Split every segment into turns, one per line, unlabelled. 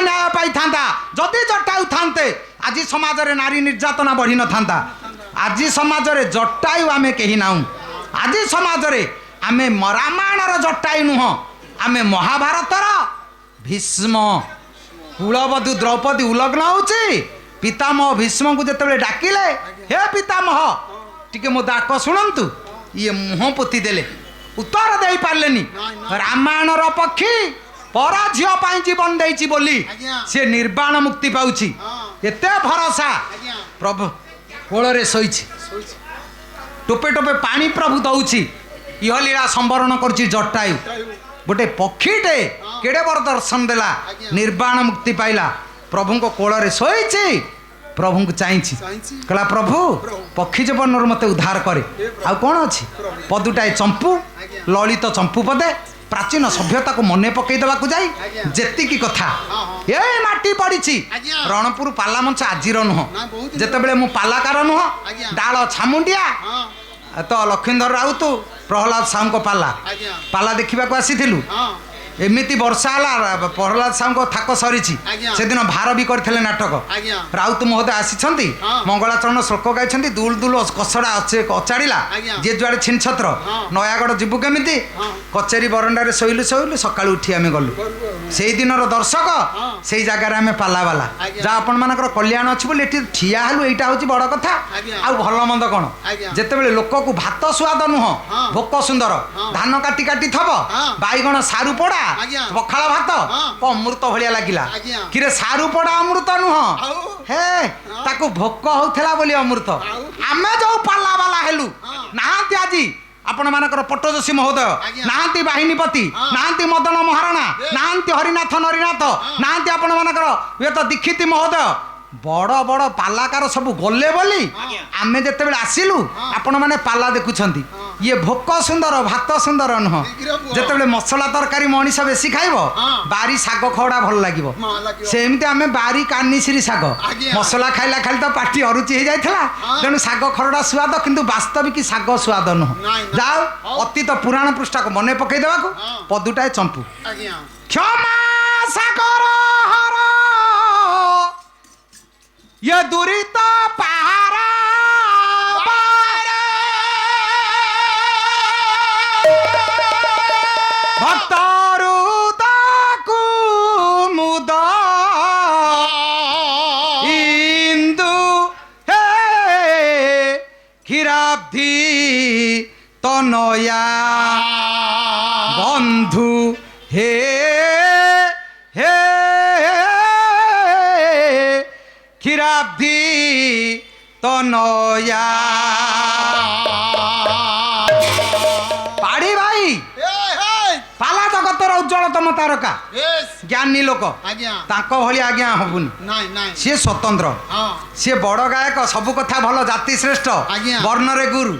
न्याय पाई था जदि जटायु थांते आज समाज रे नारी निर्यातना बढ़ी न था। आज समाज रे जटायु आमे कही नाऊ। आज समाज रे आमे रामायण जटायु नुह आमे महाभारतर भीष्म कुलवधू द्रौपदी उलग्न होची पितामह भीष्म को जेतेबेले डाकिले हे पितामह टिके मो डाक शुणंतु ये मुह पोती देले उत्तर दे पारलेनी रामायण रो पक्षी पर झियो पाई जीवन देइची बोली से निर्वाण मुक्ति पाउची एते भरोसा प्रभु कोल रे सोइची टोपे टोपे पानी प्रभु दउची इह लीला संवरण करची जटायु गोटे पक्षीटे केड़े बर दर्शन देला निर्वाण मुक्ति पाइला प्रभु को कोल रे सोइची प्रभु को चाहिए कहला प्रभु पक्षी जीवन मते उद्धार करे आ कौन अच्छी पदुटाए चंपू ललित चंपू पदे प्राचीन सभ्यता को मने पकई देवा को जाई जेतिकी कथा ए माटी पड़ी रणपुर पाला मंच आजिर नुह जेतेबेले मु पालाकार नुह डाल छामुंडिया तो लक्ष्मीधर राउत प्रहलाद साहू को पाला देखा आसीलु एमिति वर्षा है प्रहलाद साहू थाक सरी से दिन भार भी करते नाटक राउत महोदय आसी मंगलाचरण श्लोक गाई दुल दुल कसड़ा अचाड़ा जी जुआड़े छिन छत्र नयागढ़ जीवु केमी कचेरी बरंडारे शोलु शोलु सका उठी आम गलु से दिन दर्शक से जगार आम पालावाला जहाँ आपण मान कल्याण अच्छी बोली ठिया हलु यहाँ हूँ बड़ कथा आ भल मंद कौन जिते लोक को भात स्वाद नुह भोक सुंदर धान काटी काटी थब बैगण सारू पड़ा पखाड़ भात अमृत भाया लगिला कि सारू पड़ा अमृत नुह हे ताकू भोक होता बोली अमृत आमे जो पाला वाला हेलु नहांती आज आपण मानकर पट्टजोशी महोदय नहांती बाहिनीपति नहांती मदन महाराणा नहांती हरिनाथ नरीनाथ नहांती आपण मानकर ये तो दीक्षित महोदय बड़ बड़ पालाकार सब गले बोली आमे जेतेबेले आसिलु आपण माने पाला देखुछंती ये भोक सुंदर भात सुंदर नुह जेतेबेले मसला तरकारी मनीष बेसी खाइबो बारी साग खवड़ा भल लागिबो सेमती आमे बारी कानिसिरी साग मसला खाइला खाली तो पाटी अरुचि हो जाइथला तेणु साग खरड़ा स्वाद किंतु वास्तविक साग स्वाद नुह जाओ अतीत पुराण पृष्ठा को मने पकई देबा को पदुटाए चंपू क्षमा सागर हर ये दुरित पहारा भक्तरुता कुमुद इंदु हे क्षीराब्धि तनया बंधु हे हे क्षीराब्धि तनया पाड़ी भाई पाला जगतर उज्ज्वलतम तारका ज्ञानी लोक तांको भली आज्ञा हबुनी सी स्वतंत्र सी बड़ गायक सब कथा भल जाति श्रेष्ठ वर्ण रे गुरु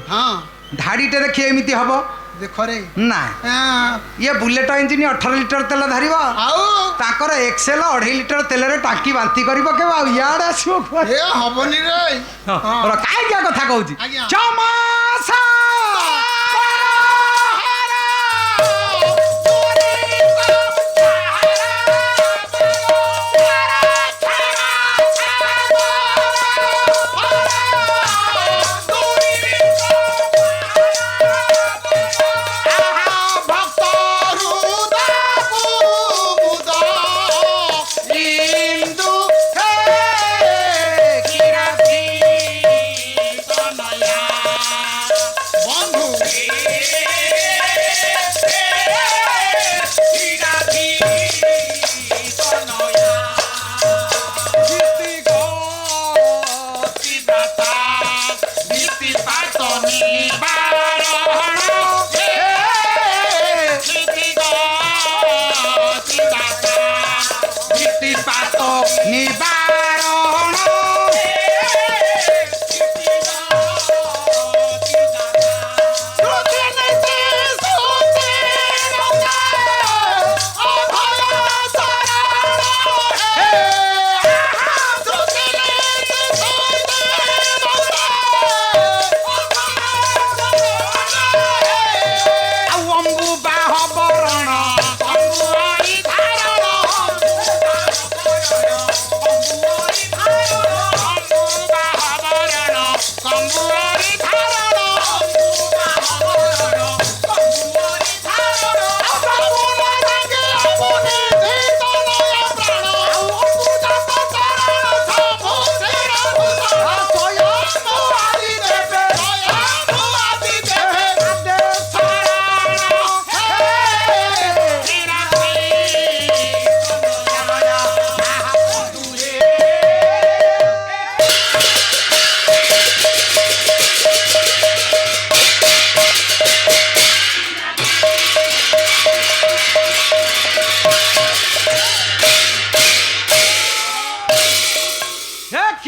धाड़ीटे देखिए एमती हम देखरे ना ये बुलेट इंजिन 18 लिटर तेल धर ताकर एक्सेल 2.5 लिटर तेल रे टांकी बांती करिबो के यार आसो हे हबनी रे काई क्या कथा कहूची चमासा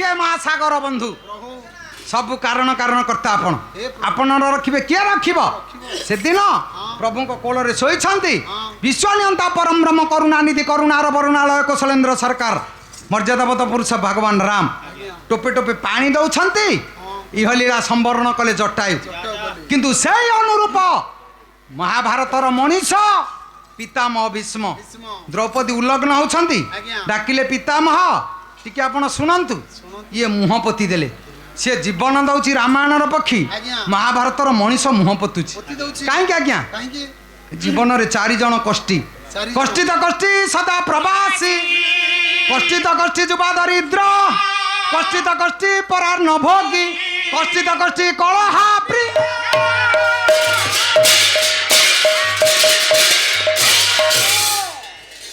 ହେ ମହାସାଗର ବନ୍ଧୁ
ପ୍ରଭୁ
ସବୁ କାରଣ କର୍ତ୍ତା ଆପଣ ଆପଣ ରଖିବେ କିଏ ରଖିବ ସେଦିନ ପ୍ରଭୁଙ୍କ କୋଳରେ ଶୋଇଛନ୍ତି ବିଶ୍ୱନିୟନ୍ତା ପରମ ବ୍ରହ୍ମ କରୁଣାନିଧି କରୁଣାର ବରୁଣାଳୟ କୌଶଲେନ୍ଦ୍ର ସରକାର ମର୍ଯ୍ୟାଦାବତ ପୁରୁଷ ଭଗବାନ ରାମ ଟୋପେ ଟୋପେ ପାଣି ଦଉଛନ୍ତି ଇହଲୀଳା ସମ୍ବରଣ କଲେ ଜଟାୟୁ କିନ୍ତୁ ସେଇ ଅନୁରୂପ ମହାଭାରତର ମଣିଷ ପିତାମହ ଭୀଷ୍ମ ଦ୍ରୌପଦୀ ଉଲ୍ଲଗ୍ନ ହଉଛନ୍ତି ଡାକିଲେ ପିତାମହ ଟିକେ ଆପଣ ଶୁଣନ୍ତୁ ଇଏ ମୁହଁ ପୋତି ଦେଲେ ସେ ଜୀବନ ଦଉଛି ରାମାୟଣର ପକ୍ଷୀ ମହାଭାରତର ମଣିଷ ମୁହଁ ପୋତୁଛି କାହିଁକି ଆଜ୍ଞା ଜୀବନରେ 4 ଜଣ କଷ୍ଟି କଷ୍ଟିତ କଷ୍ଟି ସଦା ପ୍ରବାସୀ କଷ୍ଟିତ କଷ୍ଟି ଯୁବା ଦରିଦ୍ର କଷ୍ଟିତ କଷ୍ଟି ପରାର ନ ଭୋଗୀ କଷ୍ଟିତ କଷ୍ଟି କଳହା ପ୍ରି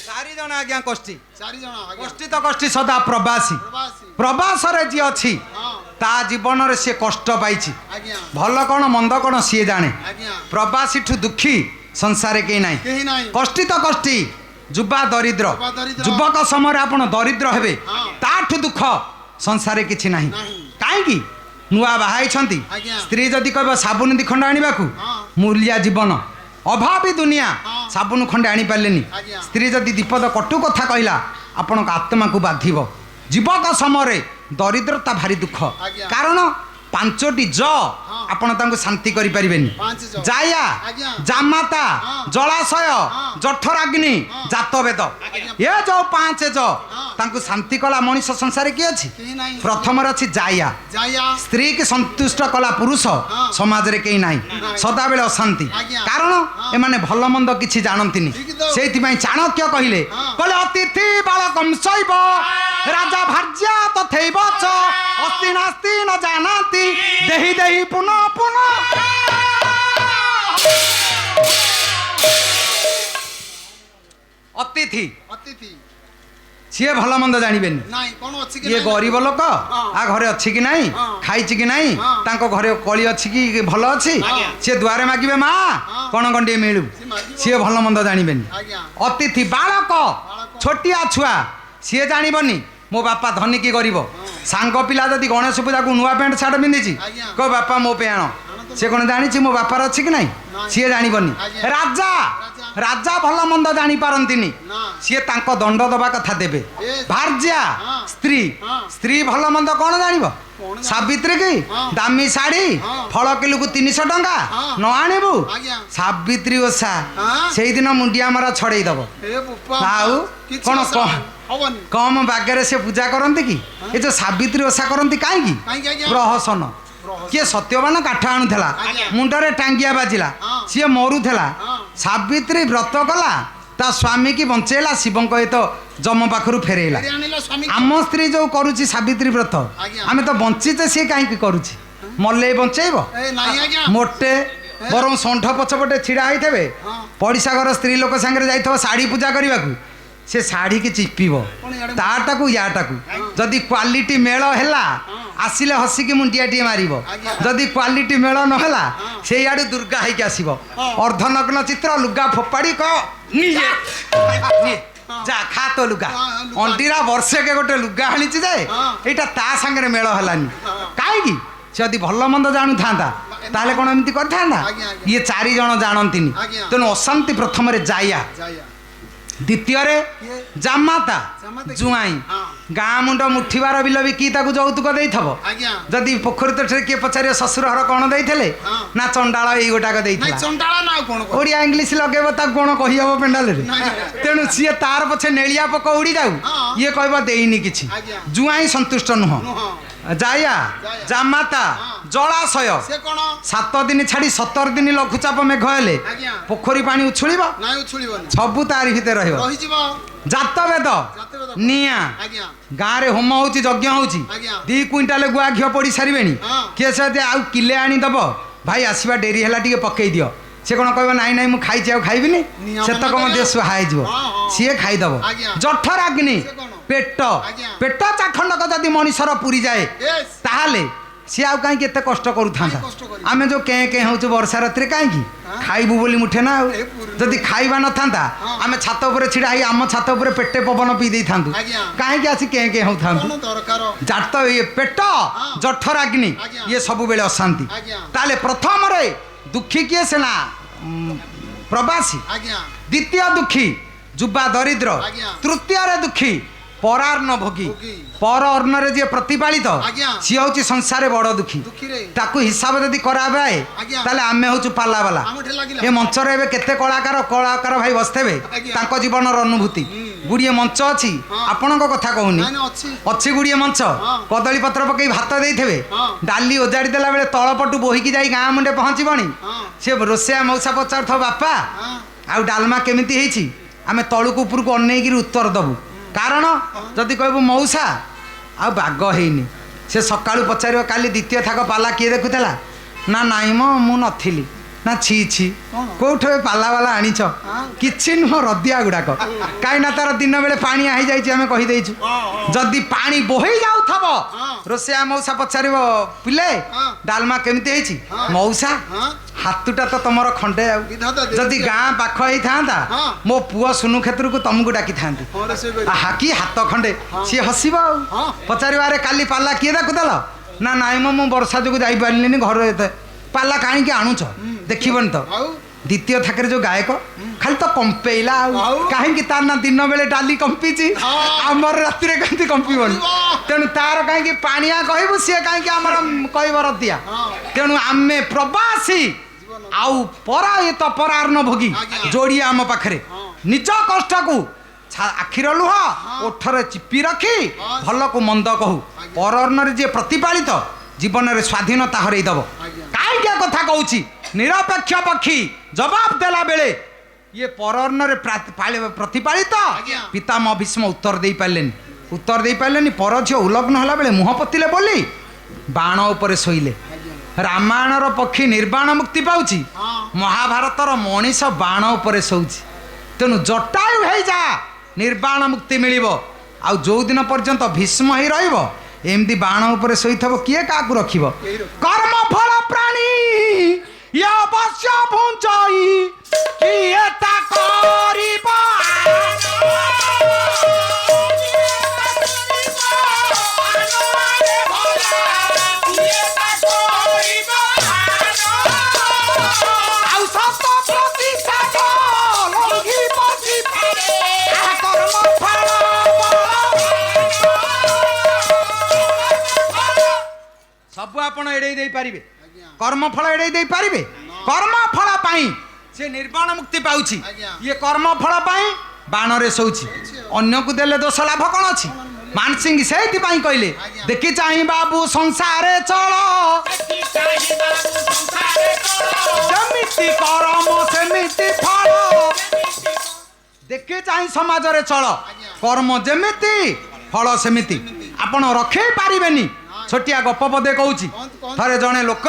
4 ଜଣ ଆଜ୍ଞା କଷ୍ଟି
4 ଜଣ
କଷ୍ଟିତ କଷ୍ଟି ସଦା ପ୍ରବାସୀ ପ୍ରବାସରେ ଯିଏ ଅଛି ତା ଜୀବନରେ ସିଏ କଷ୍ଟ ପାଇଛି ଭଲ କ'ଣ ମନ୍ଦ କ'ଣ ସିଏ ଜାଣେ ପ୍ରବାସୀଠୁ ଦୁଃଖୀ ସଂସାରେ କେହି ନାହିଁ କଷ୍ଟିତ କଷ୍ଟି ଯୁବା ଦରିଦ୍ର ଯୁବକ ସମୟରେ ଆପଣ ଦରିଦ୍ର ହେବେ ତାଠୁ ଦୁଃଖ ସଂସାରେ କିଛି ନାହିଁ କାହିଁକି ନୂଆ ବାହା ହେଇଛନ୍ତି ସ୍ତ୍ରୀ ଯଦି କହିବ ସାବୁନ 2 ଖଣ୍ଡ ଆଣିବାକୁ ମୂଲ୍ୟା ଜୀବନ ଅଭାବୀ ଦୁନିଆ ସାବୁନ ଖଣ୍ଡେ ଆଣିପାରିଲେନି ସ୍ତ୍ରୀ ଯଦି ଦୀପଦ କଟୁ କଥା କହିଲା ଆପଣଙ୍କ ଆତ୍ମାକୁ ବାଧିବ ଯୁବକ ସମୟରେ ଦରିଦ୍ରତା ଭାରି ଦୁଃଖ କାରଣ 5ଟି ଜ ଆପଣ ତାଙ୍କୁ ଶାନ୍ତି କରିପାରିବେନି ଜାୟା ଜାମାତା ଜଳାଶୟ ଜଠରାଗ୍ନି ଜାତବେଦ ଏ ଯୋଉ 5 ଜ ତାଙ୍କୁ ଶାନ୍ତି କଲା ମଣିଷ ସଂସାରେ କିଏ ଅଛି ପ୍ରଥମରେ ଅଛି ଜାୟା ସ୍ତ୍ରୀ କି ସନ୍ତୁଷ୍ଟ କଲା ପୁରୁଷ ସମାଜରେ କେହି ନାହିଁ ସଦାବେଳେ ଅଶାନ୍ତି କାରଣ ଏମାନେ ଭଲ ମନ୍ଦ କିଛି ଜାଣନ୍ତିନି ସେଇଥିପାଇଁ ଚାଣକ୍ୟ କହିଲେ ଅତିଥି ବାଳକଂ ଶୈବ ରାଜା ଭାର୍ଯ୍ୟା ତଥୈବ চ ଅସ୍ତି ନାସ୍ତି ନ ଜାନାତି ଦେହି ଦେହି ପୁନଃ ପୁନଃ ଅତିଥି ସିଏ ଭଲ ମନ୍ଦ ଜାଣିବେନି ଇଏ ଗରିବ ଲୋକ ଆ ଘରେ ଅଛି କି ନାହିଁ ଖାଇଛି କି ନାହିଁ ତାଙ୍କ ଘରେ କଳି ଅଛି କି ଭଲ ଅଛି ସିଏ ଦୁଆରେ ମାଗିବେ ମା କ'ଣ ଗଣ୍ଡିଏ ମିଳୁ ସିଏ ଭଲ ମନ୍ଦ ଜାଣିବେନି ଅତିଥି ବାଳକ ଛୋଟିଆ ଛୁଆ ସିଏ ଜାଣିବନି ମୋ ବାପା ଧନୀ କି ଗରିବ ସାଙ୍ଗ ପିଲା ଯଦି ଗଣେଶ ପୂଜାକୁ ନୂଆ ପ୍ୟାଣ୍ଟ ସାର୍ଟ ପିନ୍ଧିଛି କହ ବାପା ମୋ ପାଇଁ ଆଣ ସେ କ'ଣ ଜାଣିଛି ମୋ ବାପାର ଅଛି କି ନାହିଁ ସିଏ ଜାଣିବନି ରାଜା ରାଜା ଭଲ ମନ୍ଦ ଜାଣିପାରନ୍ତିନି ସିଏ ତାଙ୍କ ଦଣ୍ଡ ଦେବା କଥା ଦେବେ ଭାର୍ଯ୍ୟା ସ୍ତ୍ରୀ ଭଲ ମନ୍ଦ କ'ଣ ଜାଣିବ ସାବିତ୍ରୀ କି ଦାମୀ ଶାଢ଼ୀ ଫଳ କିଲୋକୁ 300 ଟଙ୍କା ନ ଆଣିବୁ ସାବିତ୍ରୀ ଓଷା ସେଇଦିନ ମୁଣ୍ଡିଆ ମରା ଛଡ଼େଇ ଦବ ଆଉ କ'ଣ କମ ବାଗରେ ସେ ପୂଜା କରନ୍ତି କି ଏ ଯୋଉ ସାବିତ୍ରୀ ଓଷା କରନ୍ତି କାହିଁକି ପ୍ରହସନ କିଏ ସତ୍ୟବାନ କାଠ ଆଣୁଥିଲା ମୁଣ୍ଡରେ ଟାଙ୍ଗିଆ ବାଜିଲା ସିଏ ମରୁଥିଲା ସାବିତ୍ରୀ ବ୍ରତ କଲା ତା ସ୍ୱାମୀ କି ବଞ୍ଚେଇଲା ଶିବଙ୍କ ସହିତ ଯମ ପାଖରୁ ଫେରେଇଲା ଆମ ସ୍ତ୍ରୀ ଯୋଉ କରୁଛି ସାବିତ୍ରୀ ବ୍ରତ ଆମେ ତ ବଞ୍ଚିଛେ ସିଏ କାହିଁକି କରୁଛି ମଲେଇ ବଞ୍ଚେଇବ ମୋଟେ ବରଂ ଷଣ୍ଢ ପଛପଟେ ଛିଡ଼ା ହେଇଥିବେ ପଡ଼ିଶା ଘର ସ୍ତ୍ରୀ ଲୋକ ସାଙ୍ଗରେ ଯାଇଥିବ ଶାଢ଼ୀ ପୂଜା କରିବାକୁ ସେ ଶାଢ଼ୀ କି ଚିପିବ ତାଟାକୁ ୟାଟାକୁ ଯଦି କ୍ୱାଲିଟି ମେଳ ହେଲା ଆସିଲେ ହସିକି ମୁଣ୍ଡିଆଟିଏ ମାରିବ ଯଦି କ୍ୱାଲିଟି ମେଳ ନହେଲା ସେଇଆଡ଼ୁ ଦୁର୍ଗା ହେଇକି ଆସିବ ଅର୍ଦ୍ଧନଗ୍ନ ଚିତ୍ର ଲୁଗା ଫୋପାଡ଼ି ଯା ଖା ତ ଲୁଗା ଅଣ୍ଡିରା ବର୍ଷେକେ ଗୋଟେ ଲୁଗା ଆଣିଛି ଯେ ଏଇଟା ତା ସାଙ୍ଗରେ ମେଳ ହେଲାନି କାହିଁକି ସେ ଯଦି ଭଲ ମନ୍ଦ ଜାଣୁଥାନ୍ତା ତାହେଲେ କ'ଣ ଏମିତି କରିଥାନ୍ତା ଇଏ 4 ଜଣ ଜାଣନ୍ତିନି ତେଣୁ ଅଶାନ୍ତି ପ୍ରଥମରେ ଜାୟା ଦ୍ୱିତୀୟରେ ଜାମାତା ଜୁଆଇଁ ଗାଁ ମୁଣ୍ଡ ମୁଠିବାର ବିଲ ବି କି ତାକୁ ଯୌତୁକ ଦେଇଥବ ଯଦି ପୋଖରୀ ତଟରେ କିଏ ପଚାରିବ ଶ୍ୱଶୁର ଘର କ'ଣ ଦେଇଥିଲେ ନା ଚଣ୍ଡାଳ ଏଇ ଗୋଟାକ ଦେଇଥିଲା ଓଡ଼ିଆ ଇଂଲିଶ ଲଗେଇବ ତାକୁ କ'ଣ କହିହବ ପେଣ୍ଡାଲରେ ତେଣୁ ସିଏ ତାର ପଛେ ନେଳିଆ ପୋକ ଉଡ଼ି ଯାଉ ଇଏ କହିବ ଦେଇନି କିଛି ଜୁଆଇଁ ସନ୍ତୁଷ୍ଟ ନୁହଁ ଜାୟା ଜାମାତା ଜଳାଶୟ 7 ଦିନ ଛାଡ଼ି 17 ଦିନ ଲଘୁଚାପ ମେଘ ହେଲେ ପୋଖରୀ ପାଣି ଉଛୁଳିବ ସବୁ ତାରି ଭିତରେ ରହିବ ଜାତବେଦ ନିଆଁ ଗାଁରେ ହୋମ ହଉଛି ଯଜ୍ଞ ହଉଛି 2 କୁଇଣ୍ଟାଲ ଗୁଆ ଘିଅ ପୋଡ଼ି ସାରିବେଣି କିଏ ସେ ଆଉ କିଲେ ଆଣିଦବ ଭାଇ ଆସିବା ଡେରି ହେଲା ଟିକେ ପକେଇ ଦିଅ ସେ କ'ଣ କହିବ ନାଇଁ ନାଇଁ ମୁଁ ଖାଇଛି ଆଉ ଖାଇବିନି ସେତକ ମଧ୍ୟ ସୁହା ହେଇଯିବ ସିଏ ଖାଇଦବ ଜଠରାଗ୍ନି ପେଟ ଚାଖଣ୍ଡକ ଯଦି ମଣିଷର ପୁରୀ ଯାଏ ତାହେଲେ सी आउ कहीं केते कष्ट करूथा आमे जो कें कें होचु वर्षा रात्रि कहीं खाइबू बोली मुठे ना जदि खाइबा न था आमे छात ऊपर छिड़ा ही आम छात ऊपर पेटे पवन पी दे थांतु कहीं आसी कें कें होथांतु जात ये पेट जठराग्नि ये सब बेले अशांति ताले प्रथम रे दुखी किए सेना प्रवासी द्वितीय दुखी जुबा दरिद्र तृतीय रे दुखी परार्ण भोगी पर अर्णरे जे प्रतिपालित सी हूँ संसार बड़ दुखी ताकू हिसाब जदि कराए ताले आमे हूँ पाला वाला ये मंच रे केते कलाकार कलाकार भाई बसते तांको जीवन अनुभूति गुड़िए मंच अच्छी आपण कथा कहूनी अच्छी गुड़िए मंच कदली पत्र पकई भात देते डाली ओजाड़ी देला बेले तलपटू बोहिकी जाई गाँ मुंडे पहुँचबनी सी रोषिया मौसा पचार थो बापा आउ डालमा केमिति हेछि आमे तळुक उपरको अनेइकी उत्तर दबु कारण जदि कहबू मौसा आ बाग हैनी से सकाळु पचार काली द्वितीय थाक पाला किए देखुला ना नाई मो मु नथिली ना छी छी कौठ पाला वाला आणिछ किछि नुह रदिया गुड़ाक कहीं ना तार दिन बेले पानी आई जाइए आम कहीदेचु जदि पानी बोही जाऊथब रोषिया मौसा पचार पिले डालमा केमिति हेछि मौसा हाथुटा तो तुम खंडे जदि गाँ पाख होता मो पुओ सुनु क्षेत्र को तुमको डाकी था हाकि हाथ खंडे सी हसब पचार अरे काली पाला किए देखुदेल ना नाई मो वर्षा जो जापारे घर पाला कहीं आणुच देखबन तो द्वितीय थाकर जो गायक खाली तो कंपेला कहीं तार ना दिन बेले डाली कंपीची आमर राति कहीं कंपीबन तेणु तार कहीं पानिया कहबू सी कहीं आमर कहब रदिया तेणु आमे प्रवासी आउ परा ये तो परार्ण भोगी जोड़ी आम पाखरे निज कष्ट को आखिर लुह ओठरे चिपी रखी भल को मंद कहू परर्ण जे प्रतिपालित जीवन में स्वाधीनता हरईदब कहीं कथा कहूँ निरपेक्ष पक्षी जवाब देला बेले ये परर्ण प्रतिपालित पितामह भीष्म उत्तर दे पारे पर झील उल्लग्न होला बेले मुह पतिले बोली बाण उपर शोइले रामायणर पक्षी निर्बाण मुक्ति पाउची महाभारतर मनीष बाण उपर शोची तेणु जटायु है जा निर्बाण मुक्ति मिलिबो आउ जो दिन पर्यंत भीष्म ही रहिबो एमती बाण उपर शोइथबो किए काकू रखिबो कर्म फल प्राणी ये अवश्य भुंजई किए ता करिबो सब आपण एड़े दे पारिबे कर्मफल एड़े दे पारिबे कर्मफल पाई से निर्वाण मुक्ति पाउची ये कर्मफल पाई बाण रे सोउची अन्य को देले दोष लाभ कोन अछि मान सिंह सेति पाई कहले देखि चाहि बाबू संसारे चलो जमिति कर्म सेमिति फल देखि चाहि समाज रे चलो कर्म जेमिति फल सेमिति आपण रखे पारिबेनी छोटिया गप पदे कहूँ थरे जड़े लोक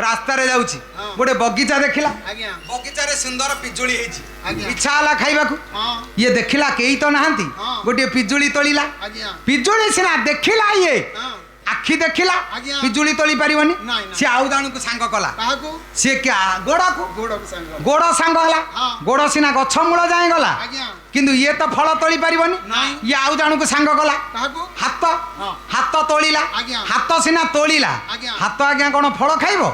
रास्तार जाऊँगी गोटे बगीचा देखला बगीचार सुंदर पिजुली इच्छा है खाइबा ये देखला कई तो नहांती गोटे पिजुली तोलिला पिजुली सीना देखला ये आखि देखला पिजुली तोली पारिबनी सी आउ दाणु को सांग कला सी क्या गोड़ सांग हला गोड़ सीना गछ मूल जाए गला किंतु ये तो फल तोली पारिबनी ये आउ दाणु को सांग कला हाथ हाथ तोलिला हाथ सीना तोलिला हाथ आज्ञा कौन फल खाइबो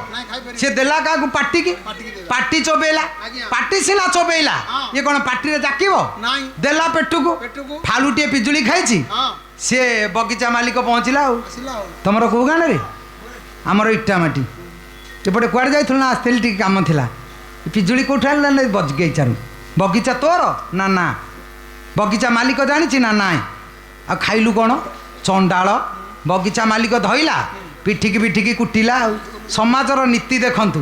सी देला का पाटी की पाटी चोबेला पाटी सीना चोबेला ये कौन पाटी रे जाकिबो देला पेटू को फालुटे पिजुली खाइची सी बगीचा मालिक पहुँचला तुमर कौ गाँव रे आमर इटामाटी एपटे कुआड़े जाइल ना आसती टी कम था पिजुली कौट आना बगीचा बगीचा तोर ना ना बगीचा मालिक जानी ना ना आ खाइलु कौन चंडाल बगीचा मालिक धइला पिठिकी पिठिकी कुटिला समाजर नीति देखंतु